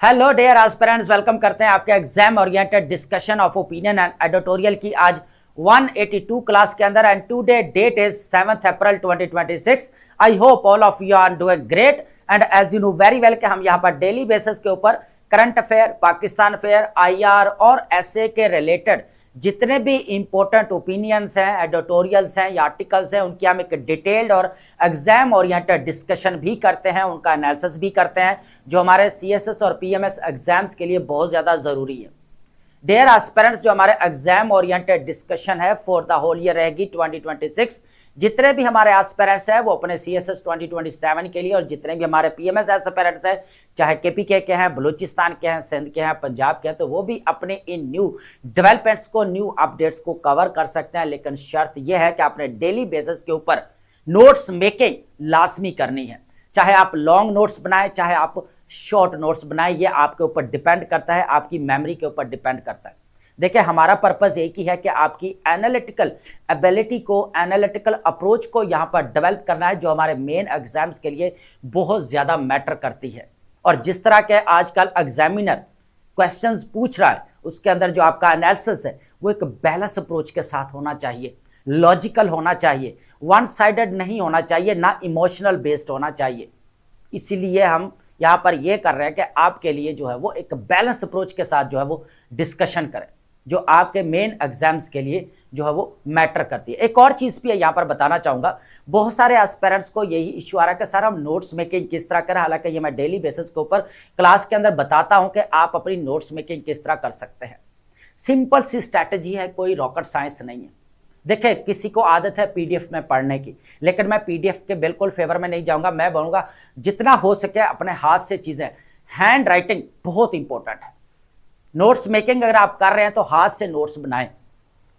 Hello dear aspirants, welcome करते हैं आपके exam oriented discussion of opinion and editorial की आज 182 क्लास के अंदर। And today date is 7 April 2026। I hope all of you are doing great. And as you know very well कि हम यहाँ पर डेली बेसिस के ऊपर current affair, Pakistan affair, IR और एसए के रिलेटेड जितने भी इंपॉर्टेंट ओपिनियंस हैं, एडिटोरियल्स हैं या आर्टिकल्स हैं, उनकी हम एक डिटेल्ड और एग्जाम ओरिएंटेड डिस्कशन भी करते हैं, उनका एनालिसिस भी करते हैं, जो हमारे सीएसएस और पीएमएस एग्जाम्स के लिए बहुत ज़्यादा ज़रूरी है। डियर एस्पिरेंट्स, जो हमारे एग्जाम ओरिएंटेड डिस्कशन है फॉर द होल ईयर रहेगी 2026। जितने भी हमारे एस्पिरेंट्स हैं वो अपने सीएसएस 2027 के लिए, और जितने भी हमारे पीएमएस एस्पिरेंट्स हैं, चाहे केपीके के हैं, बलूचिस्तान के हैं, सिंध के हैं, पंजाब के हैं, तो वो भी अपने इन न्यू डेवलपमेंट्स को, न्यू अपडेट्स को कवर कर सकते हैं। लेकिन शर्त यह है कि आपने डेली बेसिस के ऊपर नोट्स मेकिंग लाजमी करनी है। चाहे आप लॉन्ग नोट्स बनाए, चाहे आप शॉर्ट नोट्स बनाए, ये आपके ऊपर डिपेंड करता है, आपकी मेमोरी के ऊपर डिपेंड करता है। देखिए, हमारा पर्पस एक ही है कि आपकी एनालिटिकल एबिलिटी को, एनालिटिकल अप्रोच को यहां पर डेवलप करना है, जो हमारे मेन एग्जाम्स के लिए बहुत ज्यादा मैटर करती है। और जिस तरह के आजकल एग्जामिनर क्वेश्चंस पूछ रहा है, उसके अंदर जो आपका एनालिसिस है वो एक बैलेंस अप्रोच के साथ होना चाहिए, लॉजिकल होना चाहिए, वन साइडेड नहीं होना चाहिए, ना इमोशनल बेस्ड होना चाहिए। इसीलिए हम यहां पर यह कर रहे हैं कि आपके लिए जो है वो एक बैलेंस अप्रोच के साथ जो है वो डिस्कशन करें, जो आपके मेन एग्जाम्स के लिए जो है वो मैटर करती है। एक और चीज भी है यहां पर बताना चाहूंगा, बहुत सारे एस्पिरेंट्स को यही इश्यू आ रहा है कि सर हम नोट्स मेकिंग किस तरह करें। हालांकि ये मैं डेली बेसिस के ऊपर क्लास के अंदर बताता हूं कि आप अपनी नोट्स मेकिंग किस तरह कर सकते हैं। सिंपल सी स्ट्रैटेजी है, कोई रॉकेट साइंस नहीं है। देखिए, किसी को आदत है पीडीएफ में पढ़ने की, लेकिन मैं पीडीएफ के बिल्कुल फेवर में नहीं जाऊंगा। मैं बोलूंगा जितना हो सके अपने हाथ से चीजें, हैंड राइटिंग बहुत इंपॉर्टेंट है। नोट्स मेकिंग अगर आप कर रहे हैं तो हाथ से नोट्स बनाएं,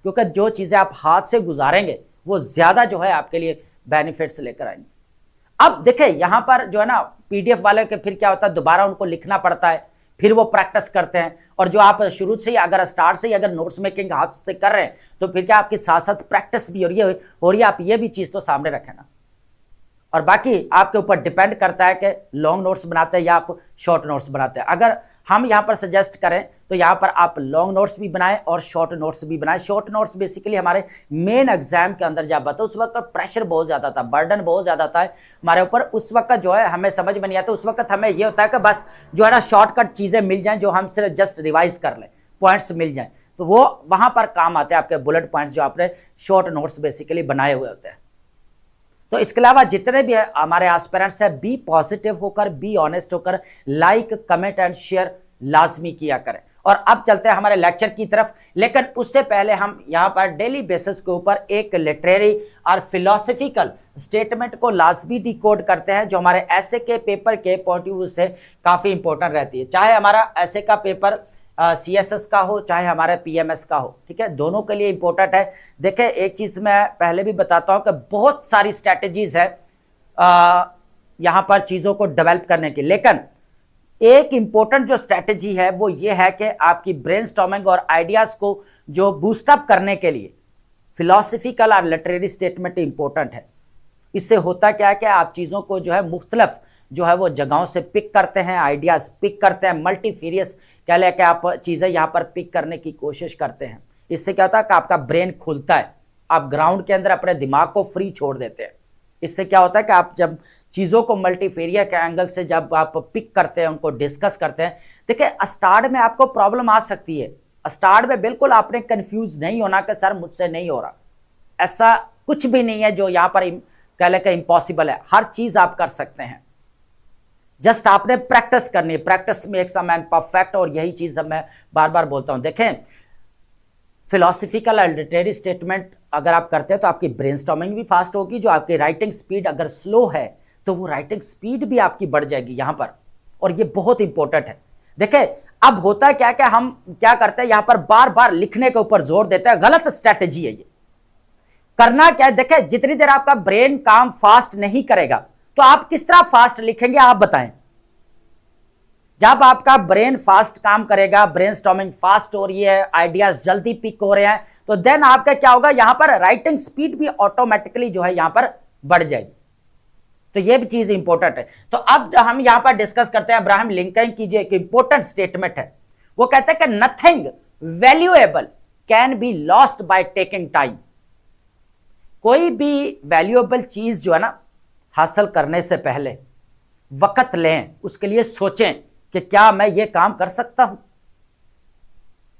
क्योंकि जो चीजें आप हाथ से गुजारेंगे वो ज्यादा जो है आपके लिए बेनिफिट्स लेकर आएंगे। अब देखिए, यहां पर जो है ना पीडीएफ वाले के फिर क्या होता है, दोबारा उनको लिखना पड़ता है, फिर वो प्रैक्टिस करते हैं। और जो आप शुरू से ही अगर स्टार्ट से ही अगर नोट्स मेकिंग हाथ से कर रहे हैं तो फिर क्या आपके साथ साथ प्रैक्टिस भी हो रही है। आप ये भी चीज तो सामने रखें ना। और बाकी आपके ऊपर डिपेंड करता है कि लॉन्ग नोट्स बनाते हैं या आप शॉर्ट नोट्स बनाते हैं। अगर हम यहाँ पर सजेस्ट करें तो यहाँ पर आप लॉन्ग नोट्स भी बनाएं और शॉर्ट नोट्स भी बनाएं। शॉर्ट नोट्स बेसिकली हमारे मेन एग्जाम के अंदर जब आता है उस वक्त प्रेशर बहुत ज्यादा था, बर्डन बहुत ज्यादा था हमारे ऊपर। उस वक्त जो है हमें समझ में नहीं आता, उस वक्त हमें यह होता है कि बस जो है ना शॉर्टकट चीजें मिल जाएं, जो हम सिर्फ जस्ट रिवाइज कर लें, पॉइंट्स मिल जाएं, तो वो वहां पर काम आते हैं आपके बुलेट पॉइंट्स जो आपने शॉर्ट नोट्स बेसिकली बनाए हुए होते हैं। तो इसके अलावा जितने भी हमारे एस्पिरेंट्स हैं, बी पॉजिटिव होकर, बी ऑनेस्ट होकर, लाइक, कमेंट एंड शेयर लाजमी किया करें। और अब चलते हैं हमारे लेक्चर की तरफ, लेकिन उससे पहले हम यहां पर डेली बेसिस के ऊपर एक लिटरेरी और फिलोसफिकल स्टेटमेंट को लाजमी डिकोड करते हैं, जो हमारे ऐसे के पेपर के पॉइंट ऑफ व्यू से काफी इंपॉर्टेंट रहती है। चाहे हमारा ऐसे का पेपर सीएसएस का हो, चाहे हमारे पीएमएस का हो, ठीक है, दोनों के लिए इंपॉर्टेंट है। देखिए, एक चीज मैं पहले भी बताता हूं कि बहुत सारी स्ट्रैटेजीज है यहां पर चीजों को डेवलप करने की, लेकिन एक इंपॉर्टेंट जो स्ट्रैटेजी है वो ये है कि आपकी ब्रेनस्टॉर्मिंग और आइडियाज को जो बूस्टअप करने के लिए फिलोसफिकल और लिटरेरी स्टेटमेंट इंपॉर्टेंट है। इससे होता क्या है कि आप चीजों को जो है मुख्तलिफ जो है वो जगहों से पिक करते हैं, आइडियाज पिक करते हैं, मल्टीफेरियस कह लें कि आप चीजें यहां पर पिक करने की कोशिश करते हैं। इससे क्या होता है कि आपका ब्रेन खुलता है, आप ग्राउंड के अंदर अपने दिमाग को फ्री छोड़ देते हैं। इससे क्या होता है कि आप जब चीजों को मल्टीफेरिया के एंगल से जब आप पिक करते हैं, उनको डिस्कस करते हैं, देखिए स्टार्ट में आपको प्रॉब्लम आ सकती है। स्टार्ट में बिल्कुल आपने कंफ्यूज नहीं होना कि सर मुझसे नहीं हो रहा, ऐसा कुछ भी नहीं है जो यहां पर कह लें कि इम्पॉसिबल है। हर चीज आप कर सकते हैं, जस्ट आपने प्रैक्टिस करनी है। Practice makes a man perfect, और यही चीज मैं बार बार बोलता हूं। देखें, फिलोसफिकल और लिटरेरी स्टेटमेंट अगर आप करते हैं तो आपकी ब्रेनस्टॉर्मिंग भी फास्ट होगी। जो आपकी राइटिंग स्पीड अगर स्लो है तो वो राइटिंग स्पीड भी आपकी बढ़ जाएगी यहां पर, और ये बहुत इंपॉर्टेंट है। देखिए, अब होता है क्या कि हम क्या करते हैं, यहां पर बार बार लिखने के ऊपर जोर देते हैं, गलत स्ट्रैटेजी है ये। करना क्या है, देखिए जितनी देर आपका ब्रेन काम फास्ट नहीं करेगा तो आप किस तरह फास्ट लिखेंगे, आप बताएं। जब आपका ब्रेन फास्ट काम करेगा, ब्रेनस्टॉर्मिंग फास्ट हो रही है, आइडियाज जल्दी पिक हो रहे हैं, तो देन आपका क्या होगा, यहां पर राइटिंग स्पीड भी ऑटोमेटिकली जो है यहां पर बढ़ जाएगी। तो ये भी चीज इंपॉर्टेंट है। तो अब हम यहां पर डिस्कस करते हैं अब्राहम लिंकन की जो एक इंपॉर्टेंट स्टेटमेंट है। वो कहते हैं कि nothing valuable can be lost by taking time. कोई भी वैल्यूएबल चीज जो है ना, हासिल करने से पहले वक्त लें, उसके लिए सोचें कि क्या मैं ये काम कर सकता हूं।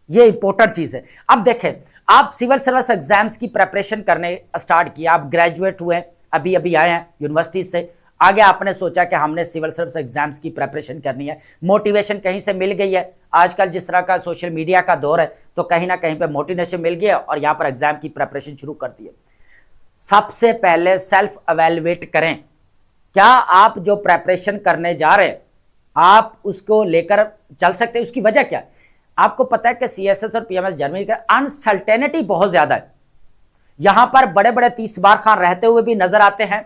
ये इंपॉर्टेंट चीज है। अब देखें, आप सिविल सर्विस एग्जाम्स की प्रिपरेशन करने स्टार्ट किया, आप ग्रेजुएट हुए, अभी अभी आए हैं यूनिवर्सिटी से, आगे आपने सोचा कि हमने सिविल सर्विस एग्जाम्स की प्रिपरेशन करनी है, मोटिवेशन कहीं से मिल गई है। आजकल जिस तरह का सोशल मीडिया का दौर है, तो कहीं ना कहीं पे मोटिवेशन मिल गया और यहां पर एग्जाम की प्रिपरेशन शुरू कर दी है। सबसे पहले सेल्फ एवेलुएट करें, क्या आप जो प्रिपरेशन करने जा रहे हैं आप उसको लेकर चल सकते हैं। उसकी वजह क्या है, आपको पता है कि सीएसएस और पीएमएस जर्मनी का अनसर्टेनिटी बहुत ज्यादा है। यहां पर बड़े बड़े 30 बार खान रहते हुए भी नजर आते हैं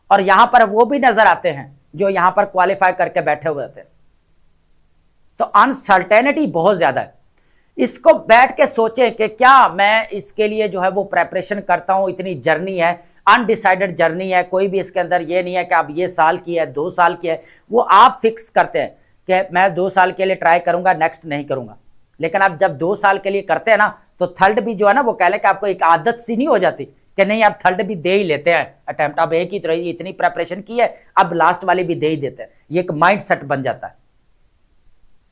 और यहां पर वो भी नजर आते हैं जो यहां पर क्वालिफाई करके बैठे हुए थे। तो अनसर्टेनिटी बहुत ज्यादा है। इसको बैठ के सोचें कि क्या मैं इसके लिए जो है वो प्रेपरेशन करता हूं। इतनी जर्नी है, अनडिसाइडेड जर्नी है, कोई भी इसके अंदर ये नहीं है कि अब ये साल की है 2 साल की है। वो आप फिक्स करते हैं कि मैं 2 साल के लिए ट्राई करूंगा, नेक्स्ट नहीं करूंगा। लेकिन आप जब 2 साल के लिए करते हैं ना, तो थर्ड भी जो है ना, वो कह लें कि आपको एक आदत सी नहीं हो जाती कि नहीं आप थर्ड भी दे ही लेते हैं अटेम्प्ट। अब एक ही तरह इतनी प्रेपरेशन की है, अब लास्ट वाली भी दे ही देते हैं। ये एक माइंड सेट बन जाता है।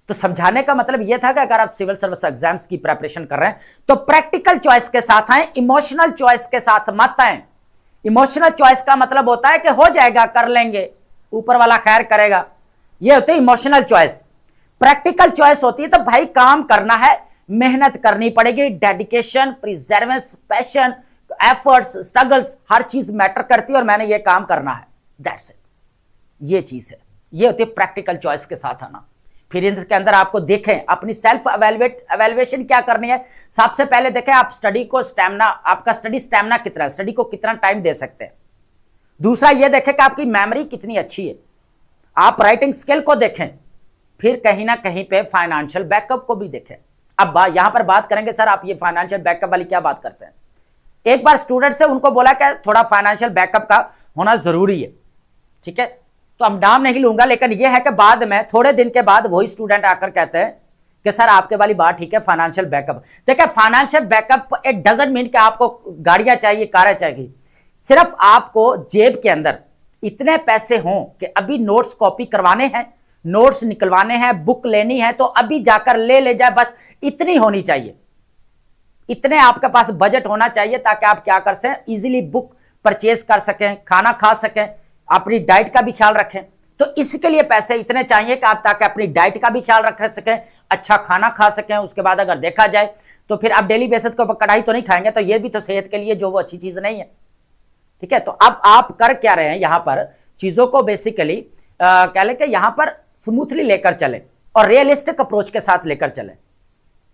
तो समझाने का मतलब यह था कि अगर आप सिविल सर्विस एग्जाम्स की प्रिपरेशन कर रहे हैं तो प्रैक्टिकल चॉइस के साथ आए, इमोशनल चॉइस के साथ मत आए। इमोशनल चॉइस का मतलब होता है कि हो जाएगा, कर लेंगे, ऊपर वाला खैर करेगा, यह होती है इमोशनल चॉइस। प्रैक्टिकल चॉइस होती है तो भाई काम करना है, मेहनत करनी पड़ेगी, dedication, perseverance, passion, efforts, struggles, हर चीज मैटर करती है और मैंने ये काम करना है, दैट्स इट। ये चीज है, ये होती है प्रैक्टिकल चॉइस के साथ आना। फिर इसके अंदर आपको देखें अपनी सेल्फ एवेल्युएशन क्या करनी है। सबसे पहले देखें आप स्टडी को स्टैमिना, आपका स्टडी स्टैमिना कितना है, स्टडी को कितना टाइम दे सकते हैं। दूसरा ये देखें कि आपकी मेमोरी कितनी अच्छी है, आप राइटिंग स्किल को देखें। फिर कहीं ना कहीं पे फाइनेंशियल बैकअप को भी देखें। अब यहां पर बात करेंगे सर आप ये फाइनेंशियल बैकअप वाली क्या बात करते हैं। एक बार स्टूडेंट से उनको बोला कि थोड़ा फाइनेंशियल बैकअप का होना जरूरी है, ठीक है, तो हम नाम नहीं लूंगा, लेकिन यह है कि बाद में थोड़े दिन के बाद वही स्टूडेंट आकर कहते हैं कि सर आपके वाली बात ठीक है, फाइनेंशियल बैकअप। देखिए financial backup it doesn't mean कि आपको गाड़ियां चाहिए, कारें चाहिए। सिर्फ आपको जेब के अंदर इतने पैसे हों कि अभी नोट्स कॉपी करवाने हैं, नोट्स निकलवाने हैं, बुक लेनी है तो अभी जाकर ले जाए, बस इतनी होनी चाहिए। इतने आपके पास बजट होना चाहिए ताकि आप क्या कर सकें, इजीली बुक परचेज कर सकें, खाना खा सकें, अपनी डाइट का भी ख्याल रखें। तो इसके लिए पैसे इतने चाहिए कि आप ताकि अपनी डाइट का भी ख्याल रख सकें, अच्छा खाना खा सकें। उसके बाद अगर देखा जाए तो फिर आप डेली बेसिस के ऊपर कढ़ाई तो नहीं खाएंगे, तो ये भी तो सेहत के लिए जो वो अच्छी चीज नहीं है, ठीक है। तो अब आप कर क्या रहे हैं, यहां पर चीजों को बेसिकली कह लें कि यहां पर स्मूथली लेकर चले और रियलिस्टिक अप्रोच के साथ लेकर चले,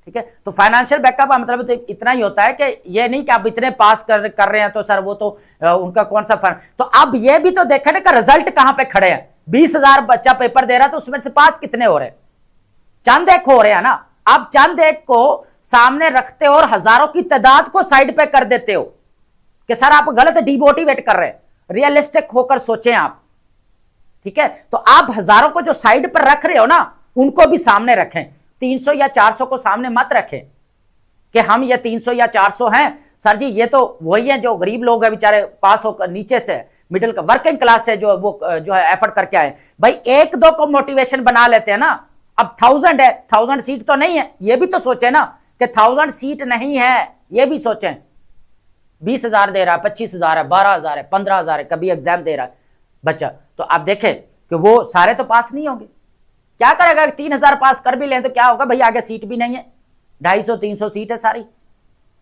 ठीक है। तो फाइनेंशियल बैकअप का मतलब तो इतना ही होता है कि ये नहीं कि आप इतने पास कर रहे हैं तो सर वो तो उनका कौन सा फर्क। तो अब ये भी तो देखा ना कि रिजल्ट कहां पे खड़े हैं। 20,000 बच्चा पेपर दे रहा है तो उसमें से पास कितने हो रहे हैं, चंद एक हो रहे हैं ना। आप चंद एक को सामने रखते हो और हजारों की तादाद को साइड पे कर देते हो कि सर आप गलत डिमोटिवेट कर रहे हैं। रियलिस्टिक होकर सोचें आप, ठीक है। तो आप हजारों को जो साइड पर रख रहे हो ना, उनको भी सामने रखें। 300 या 400 को सामने मत रखें कि हम ये 300 या 400 हैं सर जी, ये तो वही है जो गरीब लोग हैं बेचारे, पास होकर नीचे से मिडिल का वर्किंग क्लास से जो वो जो है एफर्ट करके आए। भाई 1-2 को मोटिवेशन बना लेते हैं ना। अब 1000 है, 1000 सीट तो नहीं है, ये भी तो सोचे ना कि 1000 सीट नहीं है, ये भी सोचें। 20,000 दे रहा है, 25,000 है, 12,000 है, 15,000 है, कभी एग्जाम दे रहा है बच्चा, तो आप देखें कि वो सारे तो पास नहीं होंगे। क्या करेगा, 3,000 पास कर भी लें तो क्या होगा भाई, आगे सीट भी नहीं है। 250-300 सीट है सारी,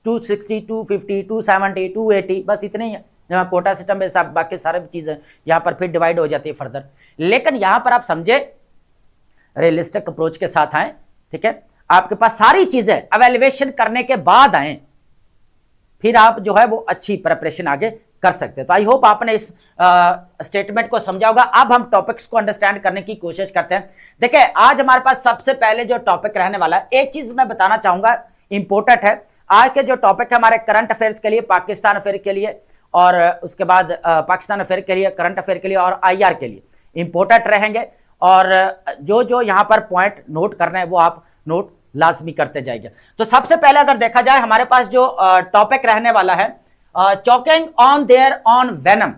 260, 250, 270, 280, बस इतने ही है। जहां कोटा सिस्टम में सब बाकी सारे चीजें यहां पर फिर डिवाइड हो जाती है फर्दर। लेकिन यहां पर आप समझे रियलिस्टिक अप्रोच के साथ आए, ठीक है। आपके पास सारी चीजें एवेल्युएशन करने के बाद आए, फिर आप जो है वो अच्छी प्रिपरेशन आगे कर सकते हैं। तो आई होप आपने इस स्टेटमेंट को समझा होगा। अब हम टॉपिक्स को अंडरस्टैंड करने की कोशिश करते हैं। देखिए आज हमारे पास सबसे पहले जो टॉपिक रहने वाला है, एक चीज मैं बताना चाहूंगा, इंपॉर्टेंट है। आज के जो टॉपिक है हमारे करंट अफेयर्स के लिए, पाकिस्तान अफेयर के लिए, और उसके बाद पाकिस्तान अफेयर के लिए, करंट अफेयर के लिए और आईआर के लिए इंपॉर्टेंट रहेंगे। और जो जो यहां पर पॉइंट नोट करना है वो आप नोट लाजमी करते जाइए। तो सबसे पहले अगर देखा जाए हमारे पास जो टॉपिक रहने वाला है, choking on their on venom.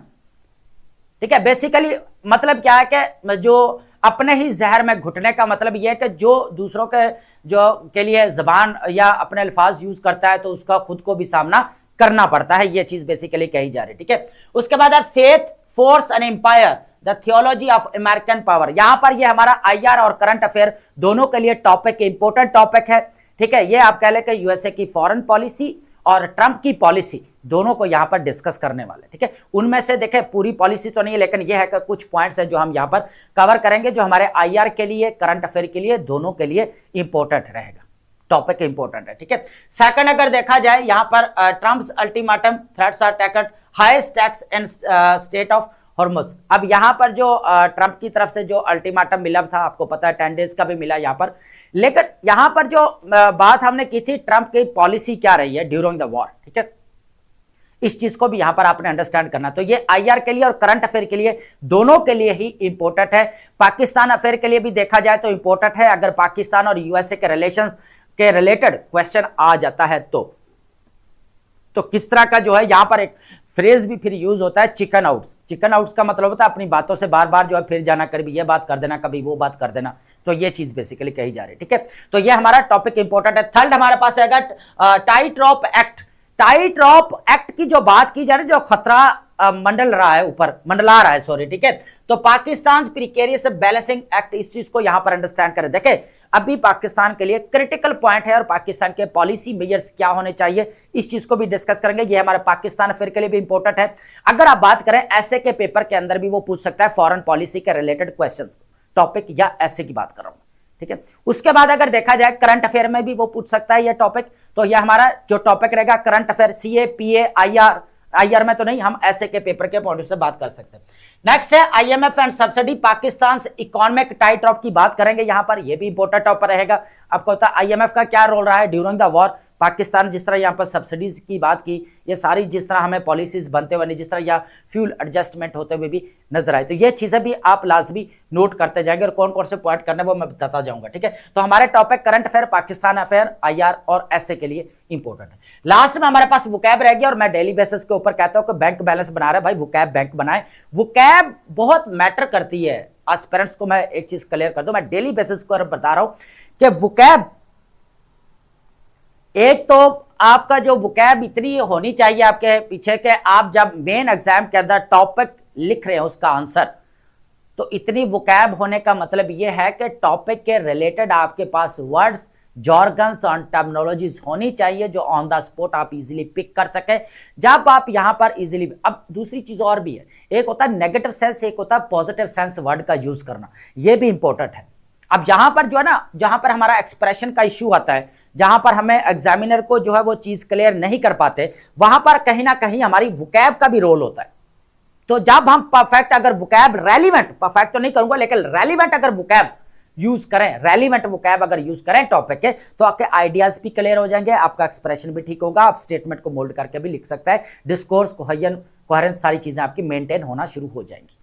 ठीक है, बेसिकली मतलब क्या है कि जो अपने ही जहर में घुटने का मतलब यह है कि जो दूसरों के जो के लिए जबान या अपने अल्फाज यूज करता है तो उसका खुद को भी सामना करना पड़ता है, यह चीज बेसिकली कही जा रही है। ठीक है, उसके बाद है faith, force and empire, the theology of American power. यहां पर ये हमारा आईआर और करंट अफेयर दोनों के लिए टॉपिक, इंपॉर्टेंट टॉपिक है। ठीक है, ये आप कह लें कि यूएसए की फॉरेन पॉलिसी और ट्रंप की पॉलिसी दोनों को यहां पर डिस्कस करने वाले। ठीक है, उनमें से देखें पूरी पॉलिसी तो नहीं है, लेकिन यह है कि कुछ पॉइंट्स है जो हम यहां पर कवर करेंगे, जो हमारे आईआर के लिए, करंट अफेयर के लिए, दोनों के लिए इंपॉर्टेंट रहेगा, टॉपिक इंपॉर्टेंट है। ठीक है, सेकंड अगर देखा जाए यहां पर Trump's ultimatum threats are taken highest tax in strait of Hormuz. अब यहां पर जो ट्रंप की तरफ से जो अल्टीमेटम मिला था, आपको पता है 10 डेज का भी मिला यहां पर, लेकिन यहां पर जो बात हमने की थी ट्रंप की पॉलिसी क्या रही है ड्यूरिंग द वॉर। ठीक है, इस चीज को भी यहां पर आपने अंडरस्टैंड करना। तो ये आईआर के लिए और करंट अफेयर के लिए दोनों के लिए ही इंपॉर्टेंट है। पाकिस्तान अफेयर के लिए भी देखा जाए तो इंपॉर्टेंट है, अगर पाकिस्तान और यूएसए के रिलेशन के रिलेटेड क्वेश्चन आ जाता है तो किस तरह का जो है यहां पर एक फ्रेज भी फिर यूज होता है, चिकन आउट्स। चिकन आउट्स का मतलब होता है अपनी बातों से बार बार जो है फिर जाना, कभी ये बात कर देना, कभी वो बात कर देना। तो ये चीज बेसिकली कही जा रही है। ठीक है, तो ये हमारा टॉपिक इंपॉर्टेंट है। थर्ड हमारे पास है टाइट रॉप एक्ट। टाइट रॉप एक्ट की जो बात की जा रही है, जो खतरा मंडल रहा है, ऊपर मंडला रहा है, सॉरी। ठीक है, तो पाकिस्तान प्रिकेरियस बैलेंसिंग एक्ट, इस चीज को यहां पर अंडरस्टैंड करें। देखें अभी पाकिस्तान के लिए क्रिटिकल पॉइंट है और पाकिस्तान के पॉलिसी मेजर्स क्या होने चाहिए, इस चीज को भी डिस्कस करेंगे। ये हमारे पाकिस्तान अफेयर के लिए भी इंपॉर्टेंट है। अगर आप बात करें ऐसे के पेपर के अंदर भी वो पूछ सकता है, फॉरेन पॉलिसी के रिलेटेड क्वेश्चन टॉपिक या ऐसे की बात कर रहा हूं। ठीक है, उसके बाद अगर देखा जाए करंट अफेयर में भी वो पूछ सकता है ये टॉपिक। तो यह हमारा जो टॉपिक रहेगा करंट अफेयर, सीए, पीए, आईआर, आईआर में तो नहीं, हम ऐसे के पेपर के पॉइंट से बात कर सकते हैं। नेक्स्ट है IMF and subsidy, Pakistan economic tight rope की बात करेंगे यहां पर, यह भी इंपॉर्टेंट टॉपिक रहेगा। आपको पता है आईएमएफ का क्या रोल रहा है ड्यूरिंग द वॉर, पाकिस्तान जिस तरह यहां पर सब्सिडीज की बात की, ये सारी जिस तरह हमें पॉलिसीज बनते हुए, जिस तरह या फ्यूल एडजस्टमेंट होते हुए भी नजर आए, तो ये चीजें भी आप लाजमी नोट करते जाएंगे और कौन कौन से पॉइंट करने वो मैं बताता जाऊंगा। ठीक है, तो हमारे topic current affair, Pakistan affair, IR और ऐसे के लिए इंपॉर्टेंट है। लास्ट में हमारे पास वुकैब रहेगी, और मैं डेली बेसिस के ऊपर कहता हूं कि बैंक बैलेंस बना रहे भाई, वुकैब बैंक बनाए। वुकैब बहुत मैटर करती है। एस्पिरेंट्स को मैं एक चीज क्लियर कर दूं, मैं डेली बेसिस को बता रहा हूं कि वुकैब, एक तो आपका जो वुकैब इतनी होनी चाहिए आपके पीछे के आप जब मेन एग्जाम के अंदर टॉपिक लिख रहे हैं उसका आंसर, तो इतनी वुकैब होने का मतलब यह है कि टॉपिक के रिलेटेड आपके पास वर्ड्स, जॉर्गन्स और टर्मिनोलॉजीज होनी चाहिए जो ऑन द स्पॉट आप इजीली पिक कर सके। जब आप यहां पर इजीली, अब दूसरी चीज और भी है, एक होता है नेगेटिव सेंस, एक होता है पॉजिटिव सेंस वर्ड का यूज करना, यह भी इंपॉर्टेंट है। अब यहां पर जो है ना, जहां पर हमारा एक्सप्रेशन का इश्यू आता है, जहां पर हमें एग्जामिनर को जो है वो चीज क्लियर नहीं कर पाते, वहां पर कहीं ना कहीं हमारी वुकैब का भी रोल होता है। तो जब हम परफेक्ट, अगर वुकैब रेलिवेंट, परफेक्ट तो नहीं करूंगा लेकिन रेलिवेंट अगर वुकैब यूज करें, रेलिवेंट वुकैब अगर यूज करें टॉपिक के, तो आपके आइडियाज भी क्लियर हो जाएंगे, आपका एक्सप्रेशन भी ठीक होगा, आप स्टेटमेंट को मोल्ड करके भी लिख सकते हैं, डिस्कोर्स, कोहेरेंस, सारी चीजें आपकी मेंटेन होना शुरू हो जाएंगी।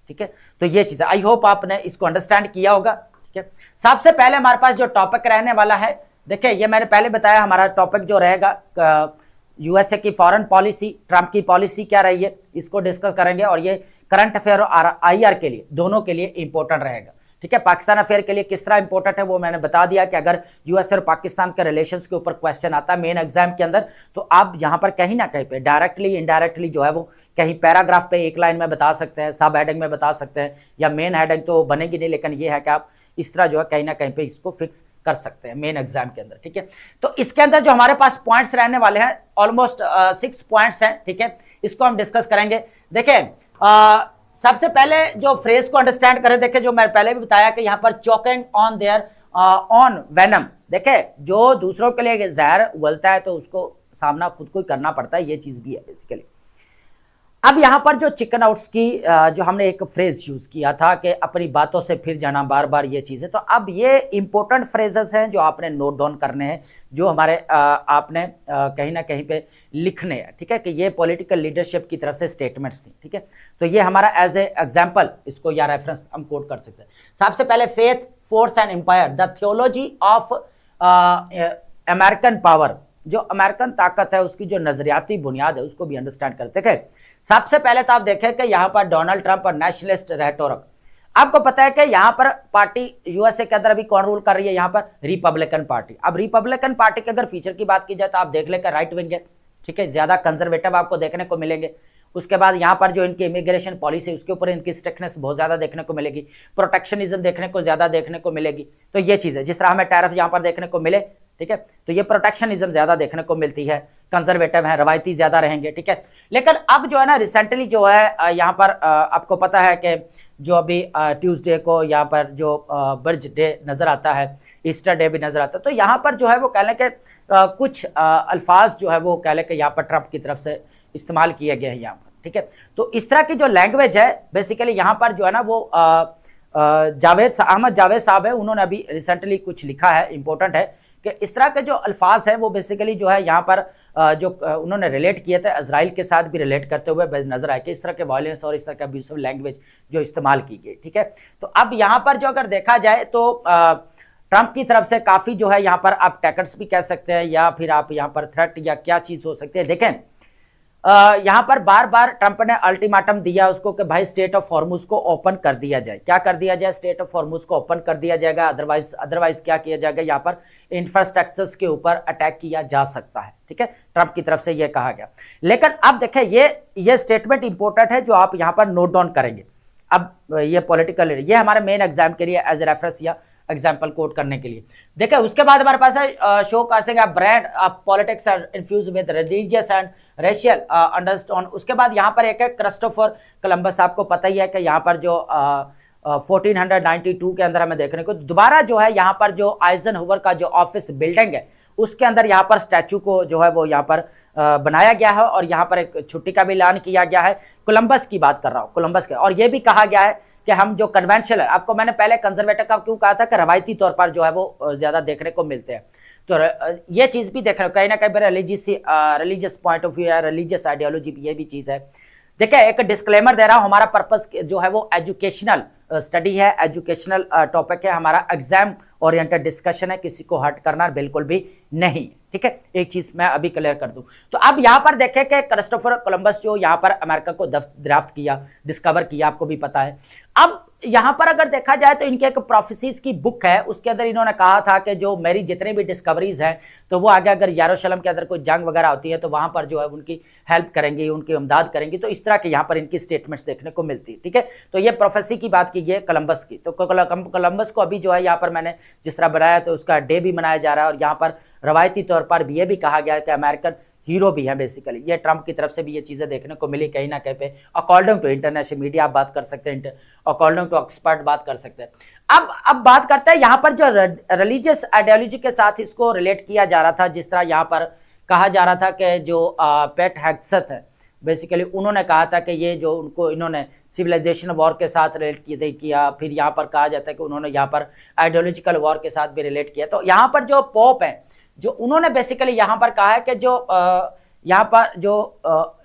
ठीक है, तो ये चीजें आई होप आपने इसको अंडरस्टैंड किया होगा। ठीक है, सबसे पहले हमारे पास जो टॉपिक रहने वाला है, देखिए ये मैंने पहले बताया, हमारा टॉपिक जो रहेगा यूएसए की फॉरेन पॉलिसी, ट्रंप की पॉलिसी क्या रही है, इसको डिस्कस करेंगे, और ये करंट अफेयर और आईआर के लिए, दोनों के लिए इंपॉर्टेंट रहेगा। ठीक है, पाकिस्तान अफेयर के लिए किस तरह इंपॉर्टेंट है वो मैंने बता दिया कि अगर यूएस और पाकिस्तान के रिलेशंस के ऊपर क्वेश्चन आता है मेन एग्जाम के अंदर, तो आप यहां पर कहीं ना कहीं पे डायरेक्टली इनडायरेक्टली जो है वो कहीं पैराग्राफ पे एक लाइन में बता सकते हैं, सब हेडिंग में बता सकते हैं, या मेन हेडिंग तो बनेगी नहीं, लेकिन ये है कि आप इस तरह जो है कहीं ना कहीं पे इसको फिक्स कर सकते हैं मेन एग्जाम के अंदर। ठीक है, तो इसके अंदर जो हमारे पास पॉइंट्स रहने वाले हैं, ऑलमोस्ट 6 पॉइंट्स हैं। ठीक है, इसको हम डिस्कस करेंगे। देखिए सबसे पहले जो फ्रेज को अंडरस्टैंड करें, देखिए जो मैं पहले भी बताया कि यहां पर choking on their on venom, देखे जो दूसरों के लिए जहर उगलता है तो उसको सामना खुद को ही करना पड़ता है, ये चीज भी है बेसिकली। अब यहां पर जो चिकन आउट्स की जो हमने एक फ्रेज यूज किया था कि अपनी बातों से फिर जाना बार बार, ये चीजें, तो अब ये इंपॉर्टेंट फ्रेजेस हैं जो आपने नोट डाउन करने हैं, जो हमारे आपने कहीं ना कहीं पे लिखने हैं, ठीक है, कि ये पॉलिटिकल लीडरशिप की तरफ से स्टेटमेंट्स थी, ठीक है। तो ये हमारा एज ए एग्जाम्पल इसको या रेफरेंस हम कोट कर सकते हैं। सबसे पहले faith, force and empire, the theology of American power, जो अमेरिकन ताकत है उसकी जो नजरियाती बुनियाद है उसको भी अंडरस्टैंड करते हैं। सबसे पहले तो आप देखें कि यहां पर डोनाल्ड ट्रंप और नेशनलिस्ट रेटोरिक, आपको पता है कि यहां पर पार्टी यूएसए के अंदर अभी कौन रूल कर रही है, यहां पर रिपब्लिकन पार्टी। अब रिपब्लिकन पार्टी के अगर फीचर की बात की जाए तो आप देख लेकर राइट विंग है, ठीक है, ज्यादा कंजर्वेटिव आपको देखने को मिलेंगे। उसके बाद यहां पर जो इनकी इमिग्रेशन पॉलिसी उसके ऊपर इनकी स्ट्रिक्टनेस बहुत ज्यादा देखने को मिलेगी, प्रोटेक्शनिज्म देखने को ज्यादा देखने को मिलेगी। तो ये चीज है, जिस तरह हमें टैरिफ यहां पर देखने को मिले, ठीक है, तो ये प्रोटेक्शनिज्म ज्यादा देखने को मिलती है, कंजर्वेटिव है, रवायती ज्यादा रहेंगे, ठीक है। लेकिन अब जो है ना रिसेंटली जो है यहाँ पर आपको पता है कि जो अभी ट्यूसडे को यहाँ पर जो बर्ज डे नजर आता है, ईस्टर डे भी नजर आता है, तो यहाँ पर जो है वो कह लें कि कुछ अल्फाज जो है वो कह लें कि यहाँ पर ट्रंप की तरफ से इस्तेमाल किए गए हैं यहाँ पर, ठीक है। तो इस तरह की जो लैंग्वेज है बेसिकली यहाँ पर जो है ना वो अहमद जावेद साहब है, उन्होंने अभी रिसेंटली कुछ लिखा है, इंपॉर्टेंट है कि इस तरह के जो अल्फाज है वो बेसिकली जो है यहाँ पर जो उन्होंने रिलेट किए थे इजराइल के साथ भी रिलेट करते हुए नजर आए कि इस तरह के वायलेंस और इस तरह के अब्यूसिव लैंग्वेज जो इस्तेमाल की गई, ठीक है। तो अब यहाँ पर जो अगर देखा जाए तो ट्रंप की तरफ से काफी जो है यहाँ पर आप टैकर्स भी कह सकते हैं या फिर आप यहाँ पर थ्रेट या क्या चीज हो सकती है। देखें यहां पर बार बार ट्रंप ने अल्टीमेटम दिया उसको कि भाई स्टेट ऑफ हॉर्मुज को ओपन कर दिया जाए। क्या कर दिया जाए? स्टेट ऑफ हॉर्मुज को ओपन कर दिया जाएगा, अदरवाइज क्या किया जाएगा, यहां पर इंफ्रास्ट्रक्चर्स के ऊपर अटैक किया जा सकता है, ठीक है, ट्रंप की तरफ से यह कहा गया। लेकिन अब देखें ये स्टेटमेंट इंपॉर्टेंट है जो आप यहां पर नोट डाउन करेंगे। अब ये पॉलिटिकल, ये हमारे मेन एग्जाम के लिए एज ए रेफरेंस या एग्जाम्पल कोट करने के लिए। देखिए उसके बाद हमारे पास है showcasing brand of politics infuse with religious and racial understand. उसके बाद यहाँ पर एक है क्रिस्टोफर कोलंबस, आपको पता ही है कि यहाँ पर जो 1492 के अंदर हमें देखने को दोबारा जो है यहाँ पर जो आइजनहोवर का जो ऑफिस बिल्डिंग है उसके अंदर यहाँ पर स्टैचू को जो है वो यहाँ पर बनाया गया है और यहाँ पर एक छुट्टी का भी ऐलान किया गया है। कोलंबस की बात कर रहा हूँ, कोलंबस के, और ये भी कहा गया है कि हम जो कन्वेंशनल है, आपको मैंने पहले कंजर्वेटिव का क्यों कहा था कि रवायती तौर पर जो है वो ज्यादा देखने को मिलते हैं, तो ये चीज भी देखने कहीं ना कहीं रिलीजियस पॉइंट ऑफ व्यू है, रिलीजियस आइडियोलॉजी भी, ये भी चीज है। देखिए एक डिस्क्लेमर दे रहा हूं, हमारा पर्पस जो है वो एजुकेशनल स्टडी है, एजुकेशनल टॉपिक है, हमारा एग्जाम ओरिएंटेड डिस्कशन है, किसी को हर्ट करना बिल्कुल भी नहीं, ठीक है। एक चीज मैं अभी क्लियर कर दूं, तो अब यहां पर देखें कि क्रिस्टोफर कोलंबस जो यहां पर अमेरिका को ड्राफ्ट किया, डिस्कवर किया, आपको भी पता है। अब यहां पर अगर देखा जाए तो इनके एक प्रोफेसीज की बुक है, उसके अंदर इन्होंने कहा था कि जो मेरी जितने भी डिस्कवरीज हैं तो वो आगे अगर यरूशलेम के अंदर कोई जंग वगैरह होती है तो वहां पर जो है उनकी हेल्प करेंगे, उनकी इमदाद करेंगे। तो इस तरह के यहाँ पर इनकी स्टेटमेंट्स देखने को मिलती है, ठीक है। तो ये प्रोफेसी की बात की गई कोलंबस की, तो कोलंबस को अभी जो है यहाँ पर मैंने जिस तरह बनाया तो उसका डे भी मनाया जा रहा है, और यहाँ पर रवायती तौर पर भी ये भी कहा गया है कि अमेरिकन हीरो भी है बेसिकली। ये ट्रंप की तरफ से भी ये चीजें देखने को मिली कहीं ना कहीं पे, अकॉर्डिंग टू इंटरनेशनल मीडिया आप बात कर सकते हैं, अकॉर्डिंग टू एक्सपर्ट बात कर सकते हैं। अब बात करते हैं यहाँ पर जो रिलीजियस आइडियोलॉजी के साथ इसको रिलेट किया जा रहा था, जिस तरह यहाँ पर कहा जा रहा था कि जो पेट हेग्सेथ है बेसिकली, उन्होंने कहा था कि ये जो उनको इन्होंने सिविलाइजेशन वॉर के साथ रिलेट किया, फिर यहाँ पर कहा जाता है कि उन्होंने यहाँ पर आइडियोलॉजिकल वॉर के साथ भी रिलेट किया। तो यहाँ पर जो पोप है जो उन्होंने बेसिकली यहाँ पर कहा है कि जो यहाँ पर जो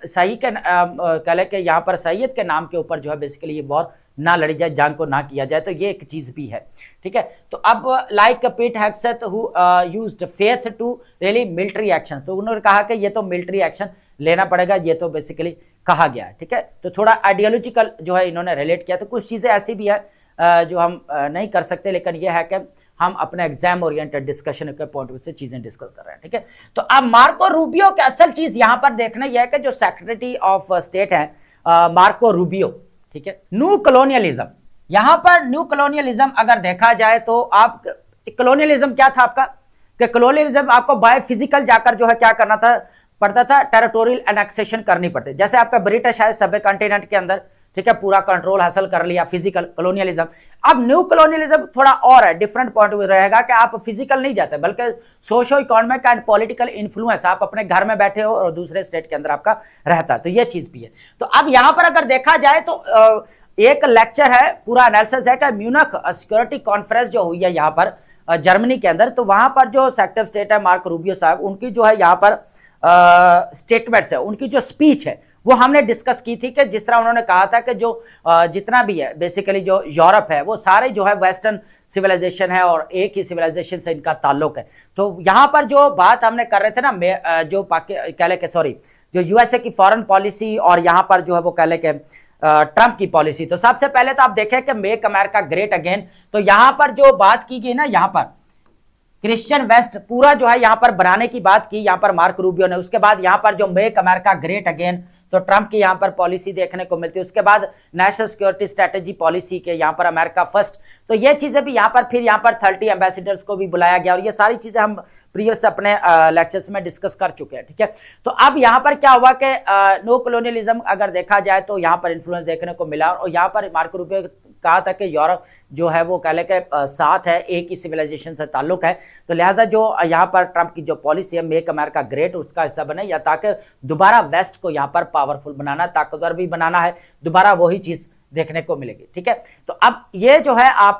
सही के कह लें कि यहाँ पर सैयद के नाम के ऊपर जो है बेसिकली ये वॉर ना लड़ी जाए, जंग को ना किया जाए, तो ये एक चीज भी है, ठीक है। तो अब like Pete Hegseth who used faith to really military action, तो उन्होंने कहा कि ये तो मिलिट्री एक्शन लेना पड़ेगा, ये तो बेसिकली कहा गया है, ठीक है। तो थोड़ा आइडियोलॉजिकल जो है इन्होंने रिलेट किया। तो कुछ चीजें ऐसी भी है जो हम नहीं कर सकते, लेकिन यह है कि हम अपने एग्जाम ओरिएंटेड डिस्कशन के पॉइंट ऑफ व्यू से चीजें डिस्कस कर रहे हैं, ठीक है। तो अब मार्को रूबियो की असल चीज यहां पर देखना यह है कि जो सेक्रेटरी ऑफ स्टेट है मार्को रूबियो, ठीक है, न्यू कॉलोनियलिज्म, यहां पर न्यू कॉलोनियलिज्म अगर देखा जाए तो आप कॉलोनियलिज्म क्या था आपका, कि कॉलोनियलिज्म आपको बाय फिजिकल जाकर जो है क्या करना था, पड़ता था, टेरिटोरियल एनेक्सेशन करनी पड़ती, जैसे आपका ब्रिटिश है सब कॉन्टिनेंट के अंदर, ठीक है, पूरा कंट्रोल हासिल कर लिया, फिजिकल कॉलोनियलिज्म। अब न्यू कॉलोनियलिज्म थोड़ा और है, डिफरेंट पॉइंट ऑफ व्यू रहेगा कि आप फिजिकल नहीं जाते बल्कि socio economic and political influence, आप अपने घर में बैठे हो और दूसरे स्टेट के अंदर आपका रहता है, तो ये चीज भी है। तो अब यहां पर अगर देखा जाए तो एक लेक्चर है, पूरा एनालिसिस है कि म्यूनिख सिक्योरिटी कॉन्फ्रेंस जो हुई है यहाँ पर जर्मनी के अंदर, तो वहां पर जो सेक्रेटरी ऑफ स्टेट है मार्क रूबियो साहब, उनकी जो है यहाँ पर स्टेटमेंट्स है, उनकी जो स्पीच है वो हमने डिस्कस की थी कि जिस तरह उन्होंने कहा था कि जो जितना भी है बेसिकली जो यूरोप है वो सारे जो है वेस्टर्न सिविलाइजेशन है और एक ही सिविलाइजेशन से इनका ताल्लुक है। तो यहाँ पर जो बात हमने कर रहे थे ना, जो कह ले के सॉरी जो यूएसए की फॉरेन पॉलिसी और यहाँ पर जो है वो कह ले के ट्रंप की पॉलिसी, तो सबसे पहले तो आप देखें कि मेक अमेरिका ग्रेट अगेन, तो यहां पर जो बात की गई ना, यहां पर क्रिश्चियन वेस्ट पूरा जो है यहां पर बनाने की बात की यहां पर मार्क रूबियो ने। उसके बाद यहां पर जो मेक अमेरिका ग्रेट अगेन, तो ट्रंप की यहां पर पॉलिसी देखने को मिलती है। उसके बाद नेशनल सिक्योरिटी स्ट्रेटेजी पॉलिसी के यहां पर अमेरिका फर्स्ट, तो ये चीजें भी यहां पर फिर यहां पर 30 एम्बेसडर्स को भी बुलाया गया और ये सारी चीजें हम प्रीवियस अपने लेक्चर्स में डिस्कस कर चुके हैं, ठीक है। तो अब यहां पर क्या हुआ कि नो कॉलोनियलिज्म अगर देखा जाए तो यहां पर इन्फ्लुएंस देखने को मिला और यहां पर मार्क रूबियो कहा था कि यूरोप जो है वो कह ले के साथ है, एक ही सिविलाइजेशन से ताल्लुक है, तो लिहाजा जो यहाँ पर ट्रंप की जो पॉलिसी है मेक अमेरिका ग्रेट उसका हिस्सा बने, या ताकि दोबारा वेस्ट को यहाँ पर पावरफुल बनाना, ताकतवर भी बनाना है, दोबारा वही चीज देखने को मिलेगी, ठीक है। तो अब ये जो है आप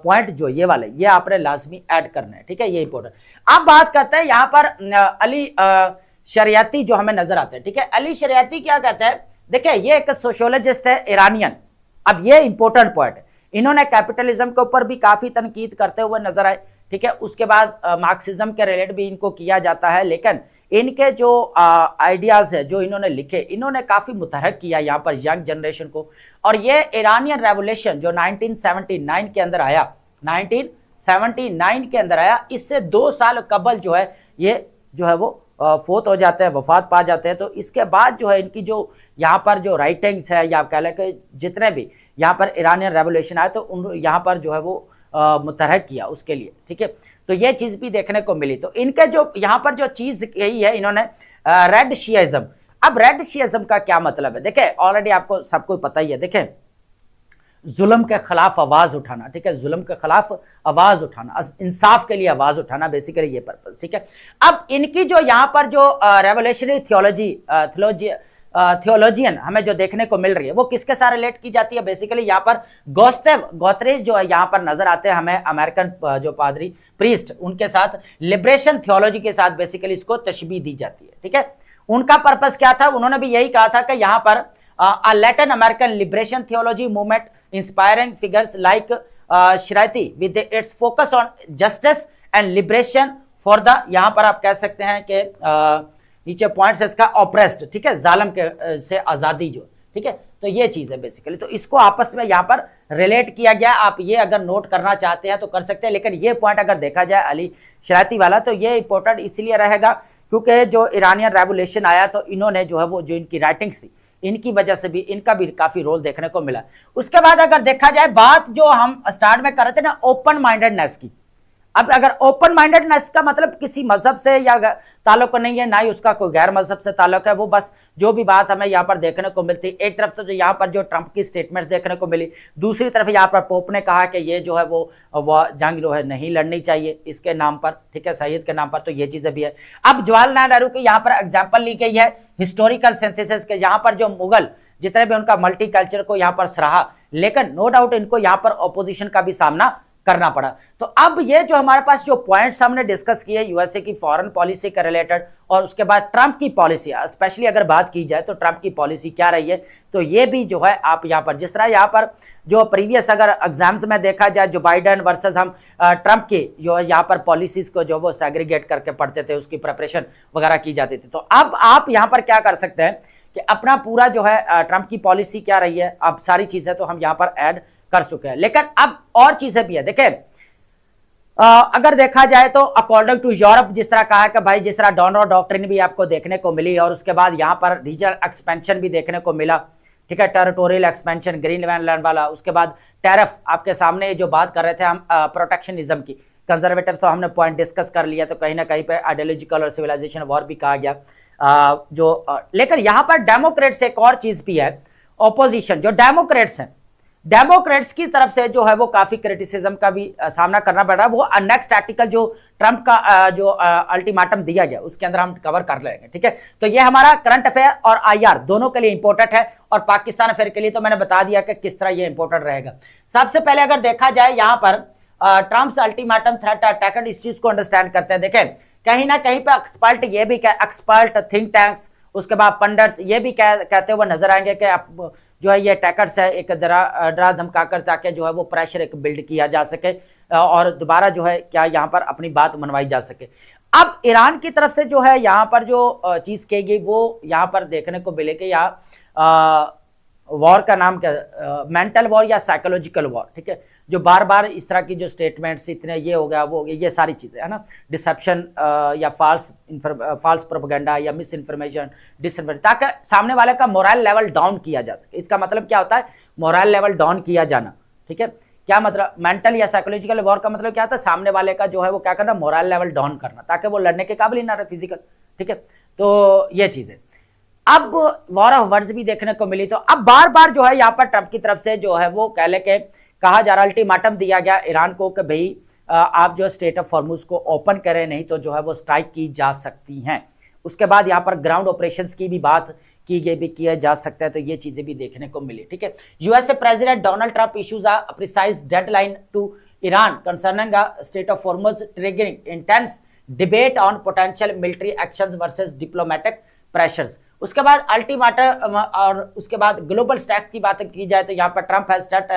पॉइंट जो ये वाले ये आपने लाजमी ऐड करना है, ठीक है, ये इंपॉर्टेंट। अब बात करते हैं यहाँ पर अली शरियती जो हमें नजर आते हैं, ठीक है। अली शरियती क्या कहते हैं, देखिए ये एक सोशियोलॉजिस्ट है ईरानियन। अब ये इंपॉर्टेंट पॉइंट है, इन्होंने कैपिटलिज्म के ऊपर भी काफी तनकीद करते हुए नजर आए, ठीक है। उसके बाद मार्क्सिज्म के रिलेट भी इनको किया जाता है, लेकिन इनके जो आइडियाज है जो इन्होंने लिखे, इन्होंने काफी मुतहरक किया यहाँ पर यंग जनरेशन को। और ये ईरानियन रेवोल्यूशन जो 1979 के अंदर आया, 1979 के अंदर आया, इससे 2 साल कबल जो है ये जो है वो फोत हो जाते हैं, वफात पा जाते हैं। तो इसके बाद जो है इनकी जो यहाँ पर जो राइटिंग्स है या कह लें कि जितने भी यहाँ पर ईरानियन रेवोल्यूशन आए तो उन यहाँ पर जो है वो मुतहरक किया उसके लिए, ठीक है। तो ये चीज भी देखने को मिली। तो इनके जो यहाँ पर जो चीज यही है, इन्होंने रेड शियाइज्म। अब रेड शियाइज्म का क्या मतलब है, देखें ऑलरेडी आपको सबको पता ही है, देखें जुल्म के खिलाफ आवाज उठाना, ठीक है, जुल्म के खिलाफ आवाज उठाना, इंसाफ के लिए आवाज उठाना, बेसिकली ये पर्पस, ठीक है। अब इनकी जो यहाँ पर जो रेवोल्यूशनरी थियोलॉजियन हमें जो देखने को मिल रही है वो किसके साथ रिलेट की जाती है, बेसिकली यहाँ पर गोस्तेव गोत्रेज जो है यहाँ पर नजर आते हैं हमें, अमेरिकन जो पादरी प्रीस्ट, उनके साथ लिबरेशन थियोलॉजी के साथ बेसिकली इसको तशबीह दी जाती है, ठीक है। उनका पर्पस क्या था, उन्होंने भी यही कहा था कि यहाँ पर Latin American liberation theology movement inspiring figures like शरायती with its focus on justice and liberation for the, यहाँ पर आप कह सकते हैं कि नीचे पॉइंट्स इसका ऑप्रेस्ड, ठीक है, जालिम के से आजादी जो, ठीक है। तो ये चीज है बेसिकली, तो इसको आपस में यहाँ पर रिलेट किया गया। आप ये अगर नोट करना चाहते हैं तो कर सकते हैं, लेकिन ये पॉइंट अगर देखा जाए अली शरायती वाला तो ये इंपॉर्टेंट इसलिए रहेगा क्योंकि जो ईरानियन रेवोल्यूशन आया तो इन्होंने जो है वो जो इनकी राइटिंग्स थी इनकी वजह से भी इनका भी काफी रोल देखने को मिला। उसके बाद अगर देखा जाए बात जो हम स्टार्ट में कर रहे थे ना ओपन माइंडेडनेस की, अब अगर ओपन माइंडेडनेस का मतलब किसी मजहब से या ताल्लुक नहीं है, ना ही उसका कोई गैर मजहब से ताल्लुक है, वो बस जो भी बात हमें यहाँ पर देखने को मिलती, एक तरफ तो यहाँ पर जो ट्रंप की स्टेटमेंट्स देखने को मिली, दूसरी तरफ यहाँ पर पोप ने कहा कि ये जो है वो जंग जो है नहीं लड़नी चाहिए इसके नाम पर, ठीक है, सईद के नाम पर, तो ये चीजें भी है। अब जवाहरलाल नेहरू की यहाँ पर एग्जाम्पल ली गई है हिस्टोरिकल सिंथेसिस के, यहाँ पर जो मुगल जितने भी उनका मल्टी कल्चर को यहाँ पर सराहा, लेकिन नो डाउट इनको यहाँ पर ऑपोजिशन का भी सामना करना पड़ा। तो अब ये जो हमारे पास जो पॉइंट्स हमने डिस्कस किए यूएसए की फॉरेन पॉलिसी के रिलेटेड और उसके बाद ट्रंप की पॉलिसी, स्पेशली अगर बात की जाए तो ट्रंप की पॉलिसी क्या रही है, तो ये भी जो है आप यहाँ पर जिस तरह यहाँ पर जो प्रीवियस अगर एग्जाम्स में देखा जाए जो बाइडेन वर्सेस हम ट्रंप की जो यहाँ पर पॉलिसीज को जो वो सेग्रीगेट करके पढ़ते थे, उसकी प्रिपरेशन वगैरह की जाती थी। तो अब आप यहाँ पर क्या कर सकते हैं कि अपना पूरा जो है ट्रंप की पॉलिसी क्या रही है, अब सारी चीजें तो हम यहाँ पर ऐड कर चुके हैं, लेकिन अब और चीजें भी है। देखिए अगर देखा जाए तो अकॉर्डिंग टू यूरोप जिस तरह कहा है कि भाई जिस तरह डॉनरो डॉक्ट्रिन भी आपको देखने को मिली और उसके बाद यहाँ पर रीजनल एक्सपेंशन भी देखने को मिला, ठीक है, टेरिटोरियल एक्सपेंशन ग्रीनलैंड वाला, उसके बाद टैरिफ आपके सामने जो बात कर रहे थे हम प्रोटेक्शनिज्म की, कंजर्वेटिव तो हमने पॉइंट डिस्कस कर लिया, तो कहीं ना कहीं पे आइडियोलॉजिकल और सिविलाइजेशन वॉर भी कहा गया लेकिन यहाँ पर डेमोक्रेट से एक और चीज भी है ऑपोजिशन जो डेमोक्रेट्स हैं, डेमोक्रेट्स की तरफ से जो है वो काफी क्रिटिसिज्म का भी सामना करना पड़ रहा है। वो नेक्स्ट आर्टिकल जो ट्रंप का जो अल्टीमेटम दिया गया उसके अंदर हम कवर कर लेंगे, ठीक है। तो ये हमारा करंट अफेयर और आईआर दोनों के लिए इंपॉर्टेंट है, और पाकिस्तान अफेयर के लिए तो मैंने बता दिया कि किस तरह ये इंपॉर्टेंट रहेगा। सबसे पहले अगर देखा जाए यहां पर ट्रंप्स अल्टीमेटम थ्रेट अटैक, इस चीज को अंडरस्टैंड करते हैं। देखें कहीं ना कहीं पे एक्सपर्ट ये भी एक्सपर्ट थिंक टैंक्स, उसके बाद पंडित ये भी कहते हुए नजर आएंगे कि आप जो है ये अटैकर्स है एक डरा धमका कर, ताकि जो है वो प्रेशर एक बिल्ड किया जा सके और दोबारा जो है क्या यहाँ पर अपनी बात मनवाई जा सके। अब ईरान की तरफ से जो है यहाँ पर जो चीज कही गई वो यहाँ पर देखने को मिले कि यहाँ वॉर का नाम क्या, मेंटल वॉर या साइकोलॉजिकल वॉर, ठीक है, जो बार बार इस तरह की जो स्टेटमेंट्स इतने ये हो गया वो हो गया, ये सारी चीजें है ना, डिसेप्शन या फाल्स प्रोपेगेंडा या मिस इन्फॉर्मेशन, डिसइन्फॉर्मेशन, ताकि सामने वाले का मोरल लेवल डाउन किया जा सके। इसका मतलब क्या होता है, मोरल लेवल डाउन किया जाना, ठीक है। क्या मतलब मेंटल या साइकोलॉजिकल वॉर का मतलब क्या होता है, सामने वाले का जो है वो क्या करना, मोरल लेवल डाउन करना, ताकि वो लड़ने के काबिल ही ना रहे फिजिकल, ठीक है। तो ये चीजें अब वॉर ऑफ वर्ड्स भी देखने को मिली। तो अब बार बार जो है यहाँ पर ट्रंप की तरफ से जो है वो कह ले के कहा जा रहा, अल्टीमेटम दिया गया ईरान को कि भाई आप जो स्ट्रेट ऑफ हॉर्मुज को ओपन करें, नहीं तो जो है वो स्ट्राइक की जा सकती हैं। उसके बाद यहाँ पर ग्राउंड ऑपरेशंस की भी बात की गई, भी किया जा सकता है। तो ये चीजें भी देखने को मिली, ठीक है। USA president Donald Trump issues a precise deadline to Iran concerning strait of Hormuz, triggering intense debate on potential military actions versus diplomatic pressures. उसके बाद अल्टीमेटम और उसके बाद ग्लोबल स्टैक्स की बात की जाए तो यहाँ पर Trump has set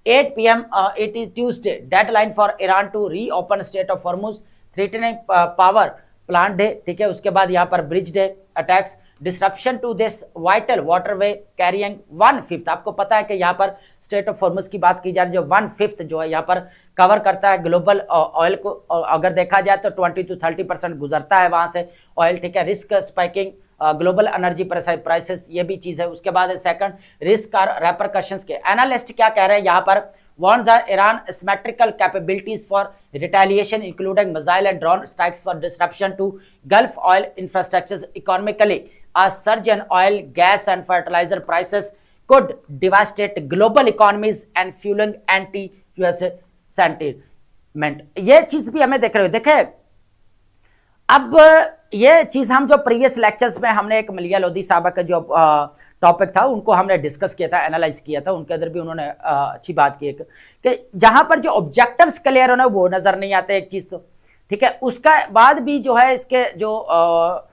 8 PM it is Tuesday deadline for Iran to reopen Strait of Hormuz, threatening power plant day, ठीक है। उसके बाद यहाँ पर bridge day attacks, disruption to this vital waterway carrying 1/5। आपको पता है कि यहाँ पर स्ट्रेट ऑफ हॉर्मुज की बात की जा रही है, जो 1/5 जो है यहाँ पर कवर करता है ग्लोबल ऑयल को। अगर देखा जाए तो 20 to 30% गुजरता है वहां से ऑयल, ठीक है। Risk spiking global energy prices, ये भी चीज है। उसके बाद सेकंड रिस्क और रेपरकशंस के एनालिस्ट क्या कह रहे हैं यहाँ पर, warns Iran symmetrical capabilities for retaliation including missile and drone strikes for disruption to Gulf oil infrastructures economically. A surge in oil, gas and fertilizer prices could devastate global economies and fueling anti-US sentiment. ये चीज भी हमें देख रहे हो। देखे अब ये चीज हम जो प्रीवियस लेक्चर्स में हमने एक मलिया लोधी साहबा का जो टॉपिक था उनको हमने डिस्कस किया था, एनालाइज किया था, उनके अंदर भी उन्होंने अच्छी बात की कि जहां पर जो ऑब्जेक्टिव्स क्लियर होना वो नजर नहीं आते, एक चीज तो ठीक है। उसका बाद भी जो है इसके जो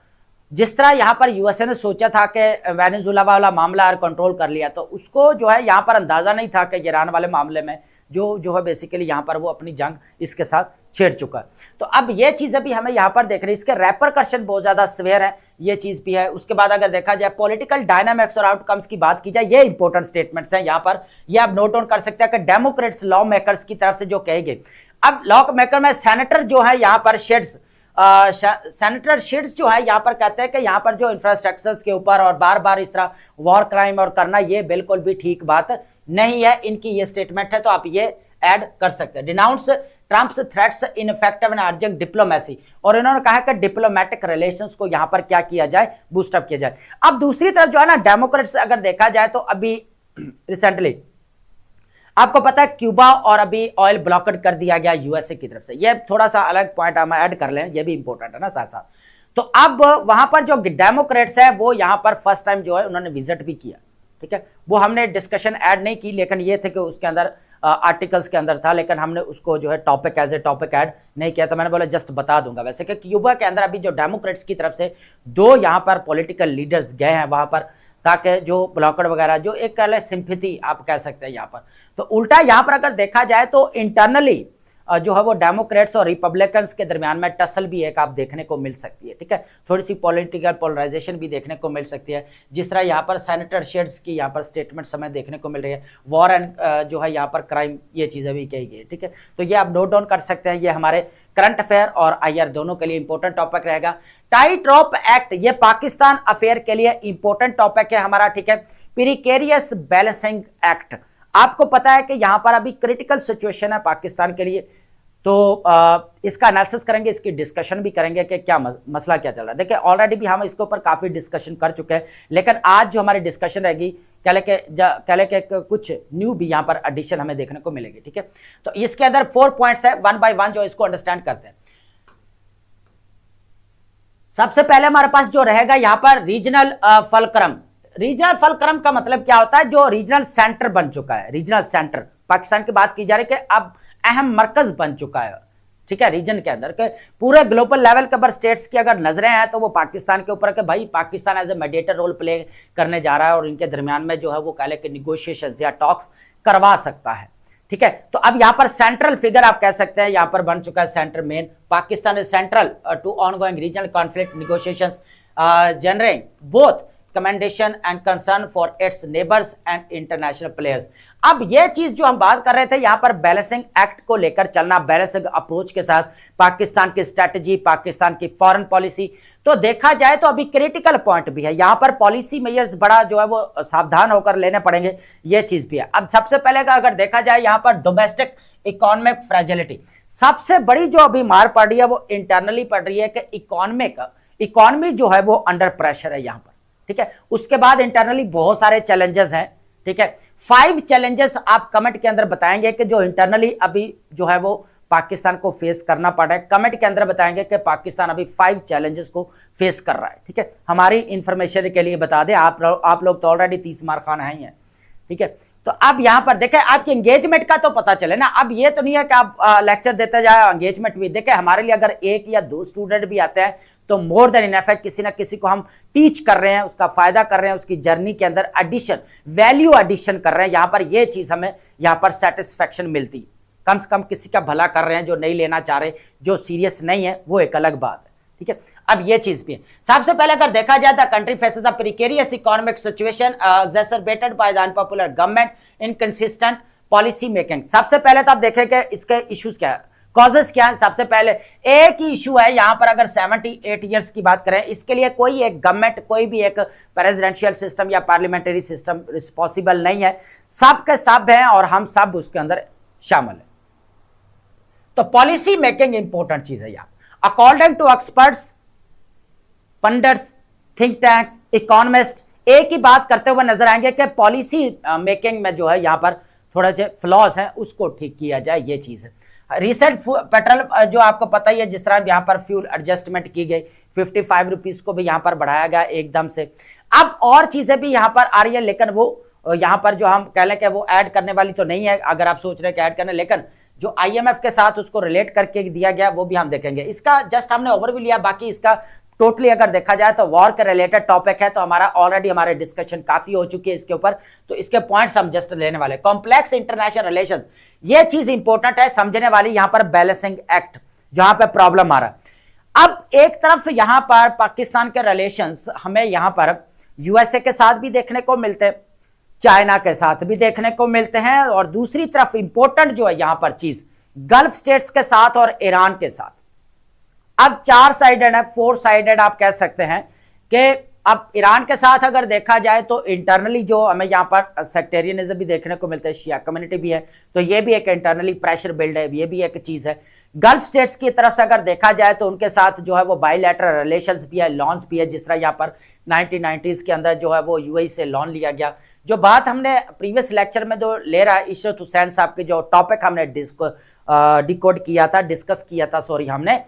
जिस तरह यहाँ पर यूएसए ने सोचा था कि वेनेजुएला वाला मामला कंट्रोल कर लिया, तो उसको जो है यहाँ पर अंदाजा नहीं था कि ईरान वाले मामले में जो है बेसिकली यहाँ पर वो अपनी जंग इसके साथ छेड़ चुका है। तो अब ये चीजें भी हमें यहाँ पर देख रही है, इसके रेपरकशन बहुत ज्यादा स्वेयर है, ये चीज भी है। उसके बाद अगर देखा जाए पॉलिटिकल डायनामिक्स और आउटकम्स की बात की जाए, ये इंपॉर्टेंट स्टेटमेंट्स हैं यहाँ पर, ये आप नोट डाउन कर सकते हैं कि डेमोक्रेट्स लॉ मेकर्स की तरफ से जो कहे गए। अब लॉ मेकर में सेनेटर जो है यहाँ पर शेड्स, सेनेटर शेड्स जो है यहाँ पर कहते हैं कि यहाँ पर जो इंफ्रास्ट्रक्चर्स के ऊपर और बार बार इस तरह वॉर क्राइम और करना, ये बिल्कुल भी ठीक बात नहीं है, इनकी ये स्टेटमेंट है। तो आप ये ऐड कर सकते हैं। Denounce Trump's threats ineffective and urgent diplomacy, और इन्होंने कहा कि डिप्लोमेटिक रिलेशंस को यहां पर क्या किया जाए, बूस्टअप किया जाए। अब दूसरी तरफ जो है ना डेमोक्रेट्स अगर देखा जाए तो अभी रिसेंटली आपको पता है क्यूबा और अभी ऑयल ब्लॉकेड कर दिया गया यूएसए की तरफ से। ये थोड़ा सा अलग पॉइंट हम ऐड कर लें, ये भी इंपॉर्टेंट है ना साथ साथ। तो अब वहां पर जो डेमोक्रेट्स है वो यहां पर फर्स्ट टाइम जो है उन्होंने विजिट भी किया, ठीक है। वो हमने डिस्कशन ऐड नहीं की, लेकिन ये थे कि उसके अंदर आर्टिकल्स के अंदर था, लेकिन हमने उसको जो है topic as a topic add नहीं किया। तो मैंने बोला जस्ट बता दूंगा वैसे कि क्यूबा के अंदर अभी जो डेमोक्रेट्स की तरफ से 2 यहाँ पर पॉलिटिकल लीडर्स गए हैं वहां पर, ताकि जो ब्लॉकेड वगैरह जो एक कह सिंपैथी आप कह सकते हैं यहाँ पर। तो उल्टा यहाँ पर अगर देखा जाए तो इंटरनली जो है वो डेमोक्रेट्स और रिपब्लिकन्स के दरमियान में टसल भी एक आप देखने को मिल सकती है, ठीक है। थोड़ी सी पॉलिटिकल पोलराइजेशन भी देखने को मिल सकती है, जिस तरह यहाँ पर सेनेटर शेड्स की यहाँ पर स्टेटमेंट हमें देखने को मिल रही है। वॉर एंड जो है यहाँ पर क्राइम, ये चीज़ें भी कही गई है, ठीक है। तो ये आप नोट डाउन कर सकते हैं, ये हमारे करंट अफेयर और आईआर दोनों के लिए इंपॉर्टेंट टॉपिक रहेगा। टाइट रोप एक्ट, ये पाकिस्तान अफेयर के लिए इंपॉर्टेंट टॉपिक है हमारा, ठीक है। प्रीकेरियस बैलेंसिंग एक्ट, आपको पता है कि यहां पर अभी क्रिटिकल सिचुएशन है पाकिस्तान के लिए, तो इसका एनालिसिस करेंगे, इसकी डिस्कशन भी करेंगे कि क्या मसला क्या चल रहा है। देखिए ऑलरेडी भी हम इसके ऊपर काफी डिस्कशन कर चुके हैं, लेकिन आज जो हमारी डिस्कशन रहेगी कैले के कुछ न्यू भी यहाँ पर एडिशन हमें देखने को मिलेगी। ठीक है, तो इसके अंदर 4 पॉइंट्स है, 1 बाय 1 जो इसको अंडरस्टैंड करते हैं। सबसे पहले हमारे पास जो रहेगा यहाँ पर रीजनल फलक्रम। रीजनल फलक्रम का मतलब क्या होता है? जो रीजनल सेंटर बन चुका है, रीजनल सेंटर पाकिस्तान की बात की जा रही है कि अब अहम मरकज बन चुका है। ठीक है, रीजन के अंदर के पूरे ग्लोबल लेवल के ऊपर स्टेट्स की अगर नजरें हैं तो वो पाकिस्तान के ऊपर है कि भाई Pakistan as a mediator role play करने जा रहा है और इनके दरमियान में जो है वो कह ले कि निगोशिएशन या टॉक्स करवा सकता है। ठीक है, तो अब यहां पर सेंट्रल फिगर आप कह सकते हैं, यहां पर बन चुका है centre main. Pakistan is central to ongoing regional conflict negotiations generating both commendation and concern for its neighbours and international players. अब ये चीज जो हम बात कर रहे थे यहां पर बैलेंसिंग एक्ट को लेकर चलना, बैलेंसिंग अप्रोच के साथ पाकिस्तान की स्ट्रेटजी, पाकिस्तान की फॉरेन पॉलिसी, तो देखा जाए तो अभी क्रिटिकल पॉइंट भी है यहां पर। पॉलिसी मेजर्स बड़ा जो है वो सावधान होकर लेने पड़ेंगे, ये चीज भी है। अब सबसे पहले का अगर देखा जाए यहां पर डोमेस्टिक इकोनॉमिक फ्रेजिलिटी, सबसे बड़ी जो अभी मार पड़ रही है वो इंटरनली पड़ रही है कि इकोनॉमी जो है वो अंडर प्रेशर है यहां पर। ठीक है, उसके बाद इंटरनली बहुत सारे चैलेंजेस हैं। ठीक है, 5 चैलेंजेस आप कमेंट के अंदर बताएंगे कि जो इंटरनली अभी जो है वो पाकिस्तान को फेस करना पड़ रहा है। कमेंट के अंदर बताएंगे कि पाकिस्तान अभी 5 चैलेंजेस को फेस कर रहा है। ठीक है, हमारी इंफॉर्मेशन के लिए बता दें, आप लोग तो ऑलरेडी 30 मार्क खान हैं ही हैं। ठीक है, तो अब यहां पर देखें आपके एंगेजमेंट का तो पता चले ना। अब ये तो नहीं है कि आप लेक्चर देते जाए, एंगेजमेंट भी देखें। हमारे लिए अगर 1 या 2 स्टूडेंट भी आते हैं तो मोर देन इनफ है। किसी ना किसी को हम टीच कर रहे हैं, उसका फायदा कर रहे हैं, उसकी जर्नी के अंदर एडिशन, वैल्यू एडिशन कर रहे हैं। यहां पर ये चीज हमें यहां पर सेटिस्फेक्शन मिलती, कम से कम किसी का भला कर रहे हैं। जो नहीं लेना चाह रहे, जो सीरियस नहीं है, वो एक अलग बात है। ठीक है, अब ये चीज भी है। सबसे पहले अगर देखा जाए the country faces a precarious economic situation exacerbated by the unpopular government inconsistent policy making. सबसे पहले तो आप देखें कि इसके इश्यूज क्या है, कॉजेस क्या है। सबसे पहले एक ही इशू है यहां पर, अगर 78 ईयर्स की बात करें, इसके लिए कोई एक गवर्नमेंट, कोई भी एक प्रेसिडेंशियल सिस्टम या पार्लियामेंट्री सिस्टम रिस्पॉन्सिबल नहीं है। सब के सब हैं और हम सब उसके अंदर शामिल है। तो पॉलिसी मेकिंग इंपॉर्टेंट चीज है यहां। According to experts, pundits, think tanks, economist एक ही बात करते हुए नजर आएंगे कि पॉलिसी मेकिंग में जो है यहां पर थोड़े से फ्लॉज हैं, उसको ठीक किया जाए, ये चीज है। रिसेंट पेट्रोल जो आपको पता ही है, जिस तरह यहां पर फ्यूल एडजस्टमेंट की गई, 55 रुपीज को भी यहां पर बढ़ाया गया एकदम से। अब और चीजें भी यहां पर आ रही है, लेकिन वो यहां पर जो हम कह लें कि वो ऐड करने वाली तो नहीं है, अगर आप सोच रहे हैं कि ऐड करने, लेकिन जो IMF के साथ उसको रिलेट करके दिया गया वो भी हम देखेंगे। इसका जस्ट हमने ओवरव्यू लिया, बाकी इसका टोटली अगर देखा जाए तो वॉर के रिलेटेड टॉपिक है, तो हमारा ऑलरेडी हमारे डिस्कशन काफी हो चुकी है इसके ऊपर, तो इसके पॉइंट्स हम जस्ट लेने वाले। कॉम्प्लेक्स इंटरनेशनल रिलेशंस, ये चीज इंपॉर्टेंट है समझने वाली। यहां पर बैलेंसिंग एक्ट जहां पर प्रॉब्लम आ रहा है। अब एक तरफ यहां पर पाकिस्तान के रिलेशंस हमें यहां पर USA के साथ भी देखने को मिलते हैं, चाइना के साथ भी देखने को मिलते हैं, और दूसरी तरफ इंपॉर्टेंट जो है यहां पर चीज गल्फ स्टेट्स के साथ और ईरान के साथ। अब 4 साइडेड है, 4 साइडेड आप कह सकते हैं कि अब ईरान के साथ अगर देखा जाए तो इंटरनली जो हमें यहां पर सेक्टेरियनिज्म भी देखने को मिलता है, शिया कम्युनिटी भी है, तो ये भी एक इंटरनली प्रेशर बिल्ड है, ये भी एक चीज है। गल्फ स्टेट्स की तरफ से अगर देखा जाए तो उनके साथ जो है वो बायलैटरल रिलेशंस भी है, लॉन्स भी है, जिस तरह यहां पर 1990s के अंदर जो है वो UAE से लोन लिया गया। जो बात हमने प्रीवियस लेक्चर में जो ले रहा है इशरत हुसैन साहब के जो टॉपिक हमने डिकोड किया था, डिस्कस किया था, सॉरी, हमने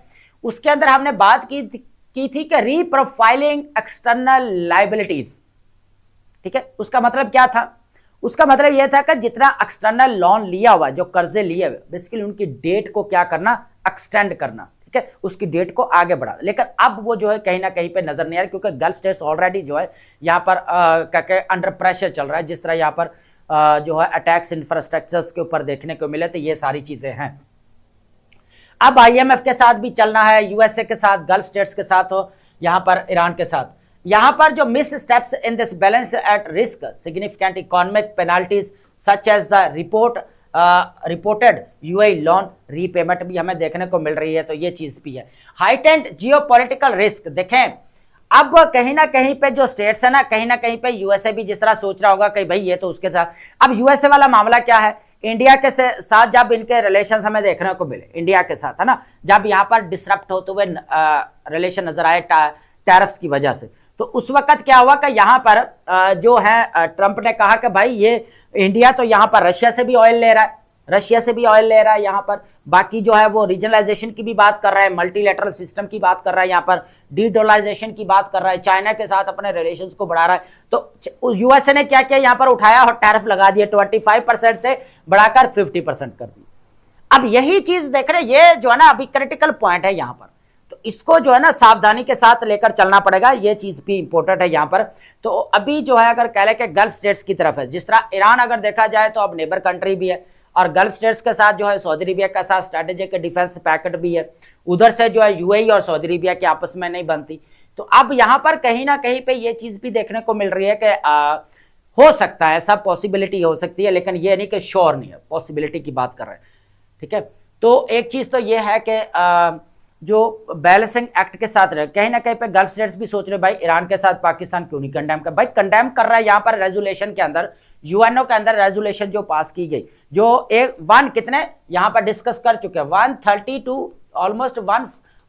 उसके अंदर हमने बात की थी कि रीप्रोफाइलिंग एक्सटर्नल लायबिलिटीज। ठीक है, उसका मतलब क्या था? उसका मतलब यह था कि जितना एक्सटर्नल लोन लिया हुआ, जो कर्जे लिए हुए, बेसिकली उनकी डेट को क्या करना, एक्सटेंड करना। ठीक है, उसकी डेट को आगे बढ़ा। लेकिन अब वो जो है कहीं ना कहीं पे नजर नहीं आ रही, क्योंकि गल्फ स्टेट्स ऑलरेडी जो है यहाँ पर अंडर प्रेशर चल रहा है। जिस तरह यहाँ पर जो है अटैक्स इंफ्रास्ट्रक्चर्स के ऊपर देखने को मिले, तो ये सारी चीजें हैं। अब IMF के साथ भी चलना है, USA के साथ, गल्फ स्टेट्स के साथ हो, यहाँ पर ईरान के साथ। यहाँ पर जो missteps in this balance at risk significant economic penalties such as the reported UAE loan repayment भी हमें देखने को मिल रही है, तो ये चीज भी है। हाइटेंड जियोपॉलिटिकल रिस्क, देखें अब कहीं ना कहीं पे जो स्टेट्स है ना, कहीं ना कहीं पे USA भी जिस तरह सोच रहा होगा कि भाई ये तो उसके साथ। अब USA वाला मामला क्या है, इंडिया के साथ जब इनके रिलेशंस हमें देखने को मिले, इंडिया के साथ है ना, जब यहाँ पर डिसरप्ट होते हुए रिलेशन नजर आए टैरिफ्स की वजह से, तो उस वक्त क्या हुआ कि यहाँ पर जो है ट्रंप ने कहा कि भाई ये इंडिया तो यहाँ पर रशिया से भी ऑयल ले रहा है, रशिया से भी ऑयल ले रहा है, यहाँ पर बाकी जो है वो रीजनलाइजेशन की भी बात कर रहा है, मल्टीलेटरल सिस्टम की बात कर रहा है, यहाँ पर डीडोलराइजेशन की बात कर रहा है, चाइना के साथ अपने रिलेशंस को बढ़ा रहा है। तो यूएसए ने क्या किया, यहाँ पर उठाया और टैरिफ लगा दिया, 25% से बढ़ाकर 50% कर दिया। अब यही चीज देख रहे, ये जो है ना अभी क्रिटिकल पॉइंट है यहाँ पर, तो इसको जो है ना सावधानी के साथ लेकर चलना पड़ेगा, ये चीज भी इंपॉर्टेंट है यहाँ पर। तो अभी जो है अगर कह ले कि गल्फ स्टेट्स की तरफ है, जिस तरह ईरान अगर देखा जाए तो अब नेबर कंट्री भी है, और गल्फ स्टेट्स के साथ जो है सऊदी अरेबिया के साथ स्ट्रेटेजिक डिफेंस पैकेट भी है, उधर से जो है यूएई और सऊदी अरेबिया की आपस में नहीं बनती। तो अब यहां पर कहीं ना कहीं पे ये चीज भी देखने को मिल रही है कि हो सकता है, ऐसा पॉसिबिलिटी हो सकती है, लेकिन ये नहीं कि श्योर नहीं है, पॉसिबिलिटी की बात कर रहे हैं, ठीक है। तो एक चीज तो ये है कि जो बैलेंसिंग एक्ट के साथ रहे, कहीं ना कहीं पे गल्फ स्टेट्स भी सोच रहे भाई ईरान के साथ पाकिस्तान क्यों नहीं कंडेम कर, भाई कंडेम कर रहा है यहाँ पर रेजोल्यूशन के अंदर, यूएनओ के अंदर रेजोल्यूशन जो पास की गई, जो एक वन कितने यहाँ पर डिस्कस कर चुके हैं, 132 ऑलमोस्ट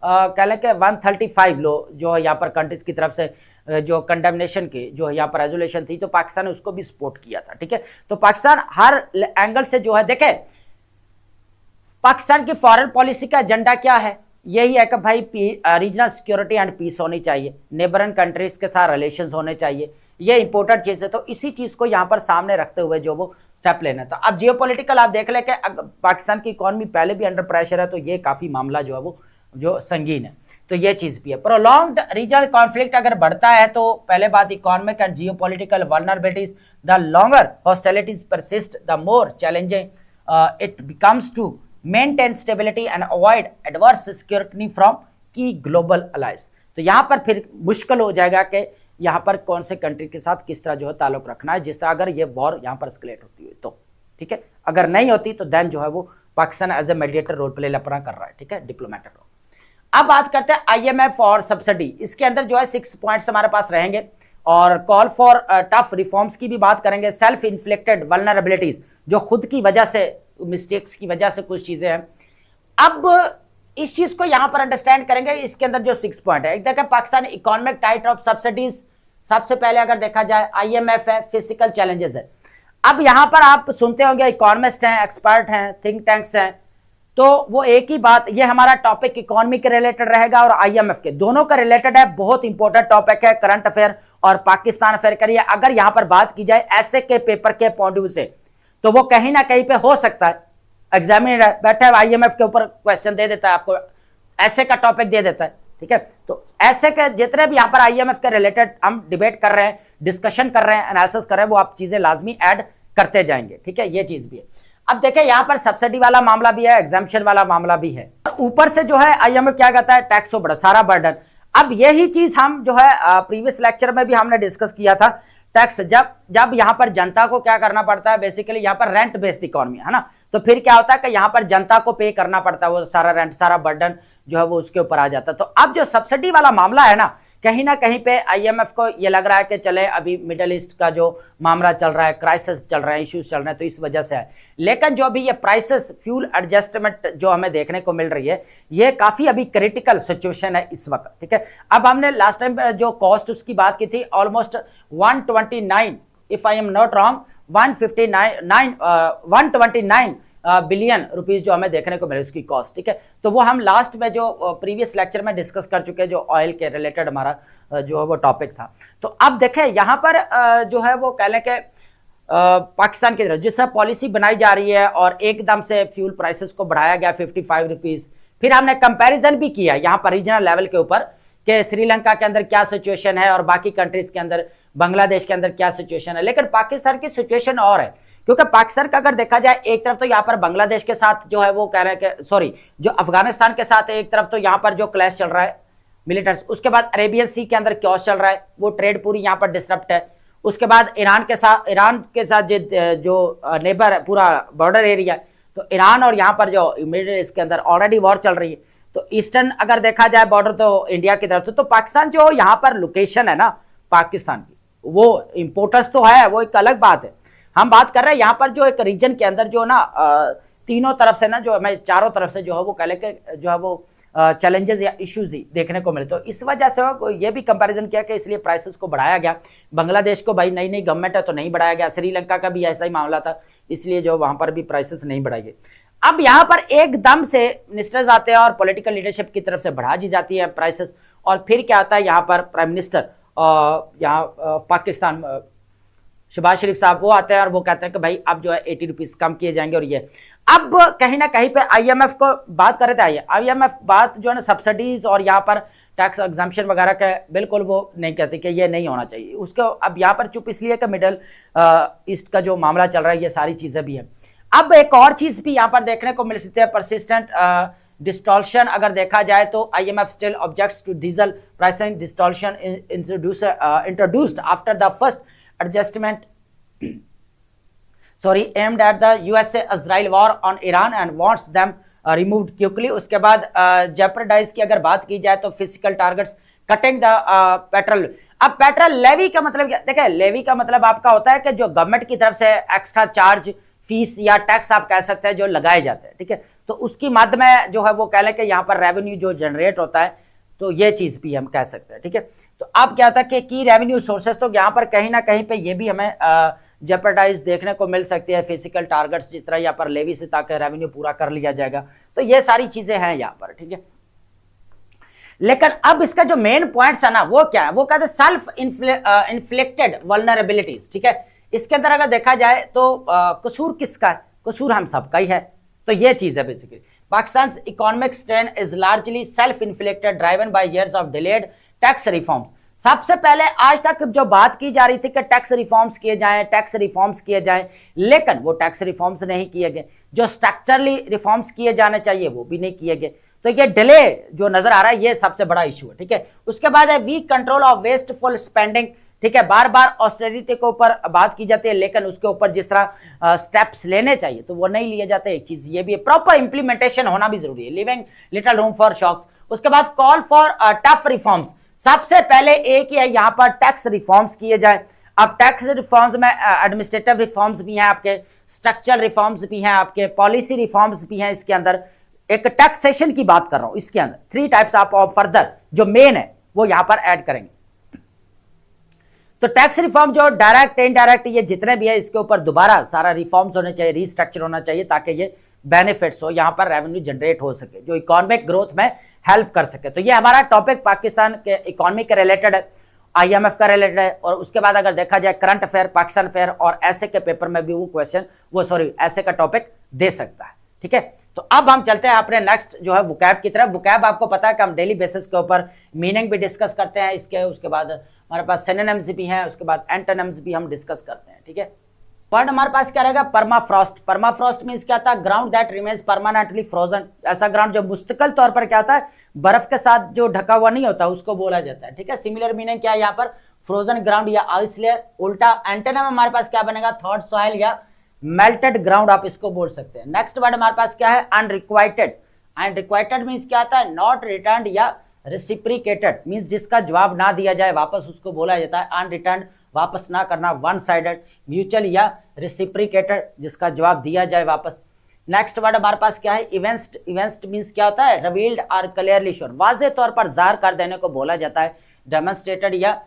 कह लें कि 135 लो जो यहाँ पर कंट्रीज की तरफ से जो कंडेमनेशन की जो यहाँ पर रेजोल्यूशन थी, तो पाकिस्तान ने उसको भी सपोर्ट किया था, ठीक है। तो पाकिस्तान हर एंगल से जो है, देखे पाकिस्तान की फॉरेन पॉलिसी का एजेंडा क्या है, यही है कि भाई रीजनल सिक्योरिटी एंड पीस होनी चाहिए, नेबरिंग कंट्रीज के साथ रिलेशंस होने चाहिए, ये इंपॉर्टेंट चीज है। तो इसी चीज को यहाँ पर सामने रखते हुए जो वो स्टेप लेना था। अब जियोपॉलिटिकल आप देख ले कि पाकिस्तान की इकोनॉमी पहले भी अंडर प्रेशर है, तो ये काफी मामला जो है वो जो संगीन है, तो ये चीज भी है। प्रोलॉन्ग्ड रीजनल कॉन्फ्लिक्ट अगर बढ़ता है तो पहले बात economic and geopolitical vulnerabilities, the longer hostilities persist the more challenging it becomes to maintain stability and avoid adverse security from की ग्लोबल अलायंस। तो यहां पर फिर मुश्किल हो जाएगा कि यहां पर कौन से कंट्री के साथ किस तरह जो है ताल्लुक रखना है, जिस तरह अगर ये वॉर यहां पर एस्केलेट होती है तो, ठीक है। अगर नहीं होती तो देन जो है वो Pakistan as a mediator role play अपना कर रहा है, ठीक है, डिप्लोमेटिक रोल। अब बात करते हैं आईएमएफ और सब्सिडी, इसके अंदर जो है 6 पॉइंट्स हमारे पास रहेंगे, और कॉल फॉर टफ रिफॉर्म्स की भी बात करेंगे, सेल्फ इन्फ्लिक्टेड वल्नरेबिलिटीज, जो खुद की वजह से, मिस्टेक्स की वजह से कुछ चीजें हैं। अब इस चीज को यहां पर अंडरस्टैंड करेंगे, इसके अंदर जो 6 पॉइंट है, एक देखा Pakistan economic tight of subsidies, सबसे पहले अगर देखा जाए आईएमएफ है, फिजिकल चैलेंजेस है। अब यहां पर आप सुनते होंगे इकोनॉमिस्ट हैं, एक्सपर्ट हैं, थिंक टैंक्स हैं, तो वो एक ही बात, ये हमारा टॉपिक इकोनॉमी के रिलेटेड रहेगा और आईएमएफ के, दोनों का रिलेटेड है, बहुत इंपॉर्टेंट टॉपिक है, करंट अफेयर और पाकिस्तान अफेयर करिए। अगर यहां पर बात की जाए ऐसे के पेपर के पॉइंट ऑफ व्यू से, तो वो कहीं ना कहीं पे हो सकता है एग्जामिनर बैठा है आईएमएफ के ऊपर क्वेश्चन दे देता है आपको, ऐसे का टॉपिक दे देता है, ठीक है। तो ऐसे के जितने भी यहां पर आईएमएफ के रिलेटेड हम डिबेट कर रहे हैं, डिस्कशन कर रहे हैं, एनालिसिस कर रहे हैं, वो आप चीजें लाजमी ऐड करते जाएंगे, ठीक है, ये चीज भी है। अब देखें यहां पर सब्सिडी वाला मामला भी है, एग्जाम्पशन वाला मामला भी है, ऊपर से जो है आईएमएफ क्या कहता है, टैक्स हो बड़ा सारा बर्डन। अब यही चीज हम जो है प्रीवियस लेक्चर में भी हमने डिस्कस किया था, टैक्स जब यहां पर जनता को क्या करना पड़ता है, बेसिकली यहां पर रेंट बेस्ड इकोनॉमी है ना, तो फिर क्या होता है कि यहां पर जनता को पे करना पड़ता है, वो सारा रेंट, सारा बर्डन जो है वो उसके ऊपर आ जाता है। तो अब जो सब्सिडी वाला मामला है ना, कहीं ना कहीं पे आईएमएफ को ये लग रहा है कि चले अभी मिडिल ईस्ट का जो मामला चल रहा है, क्राइसिस चल रहा है, इश्यूज चल रहे हैं, तो इस वजह से है। लेकिन जो अभी ये प्राइसेस फ्यूल एडजस्टमेंट जो हमें देखने को मिल रही है, ये काफी अभी क्रिटिकल सिचुएशन है इस वक्त, ठीक है। अब हमने लास्ट टाइम जो कॉस्ट उसकी बात की थी, almost 129 if I am not wrong 129 billion rupees जो हमें देखने को मिले उसकी कॉस्ट, ठीक है। तो वो हम लास्ट में जो प्रीवियस लेक्चर में डिस्कस कर चुके हैं, जो ऑयल के रिलेटेड हमारा जो है वो टॉपिक था। तो अब देखें यहां पर जो है वो कह लें कि पाकिस्तान की तरफ जिस तरह पॉलिसी बनाई जा रही है और एकदम से फ्यूल प्राइसेस को बढ़ाया गया 55 रुपीज, फिर हमने कंपैरिजन भी किया यहाँ पर रीजनल लेवल के ऊपर कि श्रीलंका के अंदर क्या सिचुएशन है और बाकी कंट्रीज के अंदर, बांग्लादेश के अंदर क्या सिचुएशन है। लेकिन पाकिस्तान की सिचुएशन और है, क्योंकि पाकिस्तान का अगर देखा जाए, एक तरफ तो यहाँ पर बांग्लादेश के साथ जो है वो कह रहे हैं कि सॉरी जो अफगानिस्तान के साथ, एक तरफ तो यहाँ पर जो क्लैश चल रहा है मिलिटर्स, उसके बाद अरेबियन सी के अंदर क्योस चल रहा है, वो ट्रेड पूरी यहाँ पर डिस्टर्ब है। उसके बाद ईरान के साथ जो नेबर है पूरा बॉर्डर एरिया, तो ईरान और यहाँ पर जो मिडिल ईस्ट के अंदर ऑलरेडी वॉर चल रही है। तो ईस्टर्न अगर देखा जाए बॉर्डर तो इंडिया की तरफ तो पाकिस्तान जो यहाँ पर लोकेशन है ना पाकिस्तान की, वो इंपोर्टेंस तो है, वो एक अलग बात है। हम बात कर रहे हैं यहाँ पर जो एक रीजन के अंदर जो ना तीनों तरफ से ना, जो हमें चारों तरफ से जो है वो कह लेके जो है वो चैलेंजेस या इश्यूज ही देखने को मिले। तो इस वजह से ये भी कंपैरिजन किया कि इसलिए प्राइसेस को बढ़ाया गया। बांग्लादेश को भाई नई नई गवर्नमेंट है तो नहीं बढ़ाया गया, श्रीलंका का भी ऐसा ही मामला था, इसलिए जो वहां पर भी प्राइसेस नहीं बढ़ाई गई। अब यहां पर एकदम से मिनिस्टर्स आते हैं और पॉलिटिकल लीडरशिप की तरफ से बढ़ा दी जाती है प्राइसेस, और फिर क्या आता है यहाँ पर प्राइम मिनिस्टर यहाँ पाकिस्तान शहबाज शरीफ साहब वो आते हैं और वो कहते हैं कि भाई अब जो है 80 रुपीज कम किए जाएंगे। और ये अब कहीं ना कहीं पे आईएमएफ को बात कर रहे थे, आईएमएफ बात जो है ना सब्सिडीज और यहाँ पर टैक्स एग्जाम्पशन वगैरह के बिल्कुल वो नहीं कहते कि ये नहीं होना चाहिए उसको। अब यहाँ पर चुप इसलिए कि मिडल ईस्ट का जो मामला चल रहा है ये सारी चीजें भी है। अब एक और चीज भी यहाँ पर देखने को मिल सकती है, परसिस्टेंट डिस्टॉर्शन अगर देखा जाए तो IMF still objects to diesel pricing distortion introduced after the first adjustment aimed at the USA-Israel war on Iran and wants them removed quickly। उसके बाद jeopardize की अगर बात की जाए तो physical targets cutting the petrol। अब पेट्रोल लेवी का मतलब क्या, देखिए लेवी का मतलब आपका होता है कि जो गवर्नमेंट की तरफ से एक्स्ट्रा चार्ज फीस या टैक्स आप कह सकते हैं जो लगाए जाते हैं, ठीक है, तो उसकी मद में जो है वो कह लें कि यहाँ पर रेवेन्यू जो जनरेट होता है, तो ये चीज भी हम कह सकते हैं, ठीक है। तो अब क्या था कि की रेवेन्यू सोर्सेस, तो यहाँ पर कहीं ना कहीं पे ये भी हमें जेपरडाइज देखने को मिल सकती है, फिजिकल टारगेट्स जिस तरह यहाँ पर लेवी से ताकि रेवेन्यू पूरा कर लिया जाएगा, तो ये सारी चीजें हैं यहाँ पर, ठीक है। लेकिन अब इसका जो मेन पॉइंट्स है ना वो क्या है, वो कहते हैं सेल्फ इन्फ्लिक्टेड वल्नरेबिलिटीज, ठीक है। इसके अंदर अगर देखा जाए तो कसूर किसका है, कसूर हम सबका ही है, तो ये चीज है basically. Pakistan's economic strain is largely self-inflicted, driven by years of delayed tax reforms। सबसे पहले आज तक जो बात की जा रही थी कि टैक्स रिफॉर्म्स किए जाएं, टैक्स रिफॉर्म्स किए जाएं, लेकिन वो टैक्स रिफॉर्म्स नहीं किए गए, जो स्ट्रक्चरली रिफॉर्म्स किए जाने चाहिए वो भी नहीं किए गए, तो ये डिले जो नजर आ रहा है ये सबसे बड़ा इशू है, ठीक है। उसके बाद है weak control of wasteful spending, ठीक है, बार बार ऑस्टेरिटी के ऊपर बात की जाती है लेकिन उसके ऊपर जिस तरह स्टेप्स लेने चाहिए तो वो नहीं लिए जाते। एक चीज ये भी है, प्रॉपर इंप्लीमेंटेशन होना भी जरूरी है, leaving little room for shocks. उसके बाद कॉल फॉर टफ रिफॉर्म्स, सबसे पहले एक ही है यहाँ पर टैक्स रिफॉर्म्स किए जाए। अब टैक्स रिफॉर्म्स में एडमिनिस्ट्रेटिव रिफॉर्म्स भी हैं आपके, स्ट्रक्चरल रिफॉर्म्स भी हैं आपके, पॉलिसी रिफॉर्म्स भी हैं, इसके अंदर एक टैक्सेशन की बात कर रहा हूं, इसके अंदर 3 टाइप्स आप फर्दर जो मेन है वो यहां पर ऐड करेंगे। तो टैक्स रिफॉर्म जो डायरेक्ट इनडायरेक्ट ये जितने भी है इसके ऊपर दोबारा सारा रिफॉर्म्स होने चाहिए, रीस्ट्रक्चर होना चाहिए ताकि ये बेनिफिट्स हो, यहाँ पर रेवेन्यू जनरेट हो सके, जो इकोनॉमिक ग्रोथ में हेल्प कर सके। तो ये हमारा टॉपिक पाकिस्तान के इकोनॉमी के रिलेटेड है, आईएमएफ का रिलेटेड है, और उसके बाद अगर देखा जाए करंट अफेयर, पाकिस्तान अफेयर और ऐसे के पेपर में भी वो क्वेश्चन ऐसे का टॉपिक दे सकता है, ठीक है। तो अब हम चलते हैं अपने नेक्स्ट जो है वोकैब की तरफ। वोकैब आपको पता है कि हम डेली बेसिस के ऊपर मीनिंग भी डिस्कस करते हैं इसके, उसके बाद हमारे पास सिनोनिम्स भी हैं, उसके बाद एंटोनिम्स भी हम डिस्कस करते हैं, ठीक है। वर्ड हमारे पास क्या रहेगा, परमाफ्रॉस्ट। परमाफ्रॉस्ट मींस क्या था, ground that remains permanently frozen, ऐसा ग्राउंड जो मुस्तकिल तौर पर क्या होता है बर्फ के साथ जो ढका हुआ नहीं होता उसको बोला जाता है, ठीक है। सिमिलर मीनिंग क्या है यहाँ पर, फ्रोजन ग्राउंड या आइस लेयर। उल्टा एंटोनिम हमारे पास क्या बनेगा, थर्ड सॉइल या मेल्टेड ग्राउंड आप इसको बोल सकते हैं। नेक्स्ट वर्ड हमारे पास क्या है, अनरिक्वाइटेड। अनरिक्वाइटेड मींस क्या आता है, नॉट रिटर्न्ड या रेसिप्रिकेटेड, मींस जिसका जवाब ना दिया जाए वापस उसको बोला जाता है अनरिटर्न्ड, वापस ना करना, वन साइडेड, म्यूचुअल या रेसिप्रिकेटेड जिसका जवाब दिया जाए वापस। नेक्स्ट वर्ड हमारे पास क्या है, इवेंस्ड। इवेंस्ड मींस क्या होता है, रिवील्ड और क्लियरली शोन, वाज़ेह तौर पर ज़ाहिर कर देने को बोला जाता है। डेमोन्स्ट्रेटेड या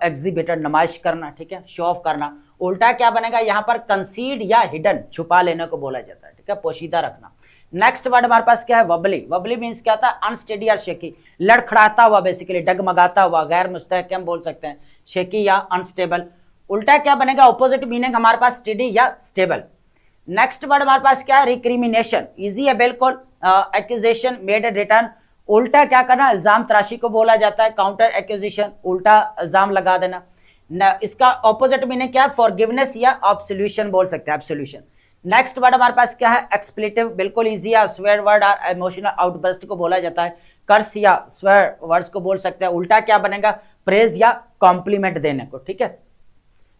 एग्जिबिटेड, नुमाइश करना, ठीक है, शो ऑफ करना। उल्टा क्या बनेगा यहाँ पर, कंसीड या हिडन, छुपा लेने को बोला जाता है, ठीक है, पोशीदा रखना। नेक्स्ट वर्ड हमारे पास क्या है, वबली। वबली मींस क्या था, अनस्टेडी और शेकी, लड़खड़ाता हुआ, बेसिकली डगमगाता हुआ, गैर मुस्तहकम बोल सकते हैं, शेकी या अनस्टेबल। उल्टा क्या बनेगा, ऑपोजिट मीनिंग हमारे पास स्टेडी या स्टेबल। नेक्स्ट वर्ड हमारे पास क्या है, रिक्रिमिनेशन, इजी है बिल्कुल, एक्यूजेशन मेड एट रिटर्न। उल्टा क्या करना, इल्जाम तराशी को बोला जाता है, काउंटर एक्यूजिशन, उल्टा इल्जाम लगा देना। इसका ऑपोजिट मीनिंग क्या है, फॉरगिवनेस या एब्सोल्यूशन बोल सकते हैं, एब्सोल्यूशन। नेक्स्ट वर्ड हमारे पास क्या है, एक्सप्लेटिव, बिल्कुल इजी है, स्वेयर वर्ड और इमोशनल आउटबर्स्ट को बोला जाता है, कर्स या स्वेयर वर्ड्स को बोल सकते हैं। उल्टा क्या बनेगा, प्रेज या कॉम्प्लीमेंट देने को, ठीक है।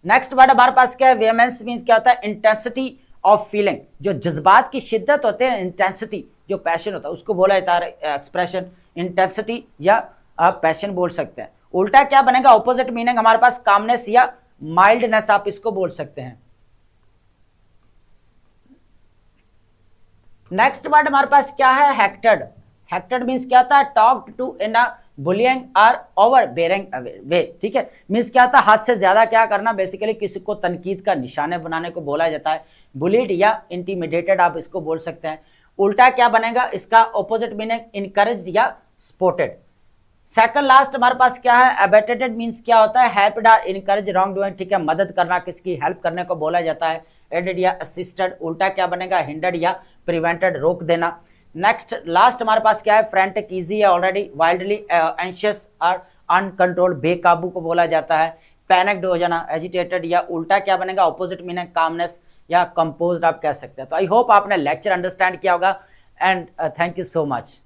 नेक्स्ट वर्ड हमारे पास क्या है, वेहेमेंस मींस क्या होता है, इंटेंसिटी ऑफ फीलिंग, जो जज्बात की शिद्दत होते हैं, इंटेंसिटी जो पैशन होता है उसको बोला जाता है एक्सप्रेशन, इंटेंसिटी या आप पैशन बोल सकते हैं। उल्टा क्या बनेगा, ऑपोजिट मीनिंग हमारे पास कामनेस या माइल्डनेस आप इसको बोल सकते हैं। नेक्स्ट वर्ड हमारे पास क्या है, हेक्टेड। हेक्टेड मीन्स क्या होता है, टॉक्ड टू इन अ बुलियंग और ओवर बेरिंग वे, ठीक है। मीन्स क्या होता है, हद से ज्यादा क्या करना, बेसिकली किसी को तनकीद का निशाने बनाने को बोला जाता है। बुलिड या इंटीमिडेटेड आप इसको बोल सकते हैं। उल्टा क्या बनेगा, इसका ऑपोजिट मीनिंग इनकरेज्ड या सपोर्टेड। सेकंड लास्ट हमारे पास क्या है, अबेटेड मींस क्या होता है, हेल्प्ड और इनकरेज रॉन्ग डूइंग, ठीक है, मदद करना, किसकी हेल्प करने को बोला जाता है। एडेड या असिस्टेड, उल्टा क्या बनेगा, हिंडर्ड या प्रिवेंटेड, रोक देना। नेक्स्ट लास्ट हमारे पास क्या है, फ्रेंटिक, इजी है ऑलरेडी, वाइल्डली एंशियस और अनकंट्रोल्ड, बेकाबू को बोला जाता है। पैनिक्ड हो जाना, एजिटेटेड, या उल्टा क्या बनेगा, ऑपोजिट मीनिंग कामनेस या कंपोज्ड आप कह सकते हैं। तो आई होप आपने लेक्चर अंडरस्टैंड किया होगा and thank you so much.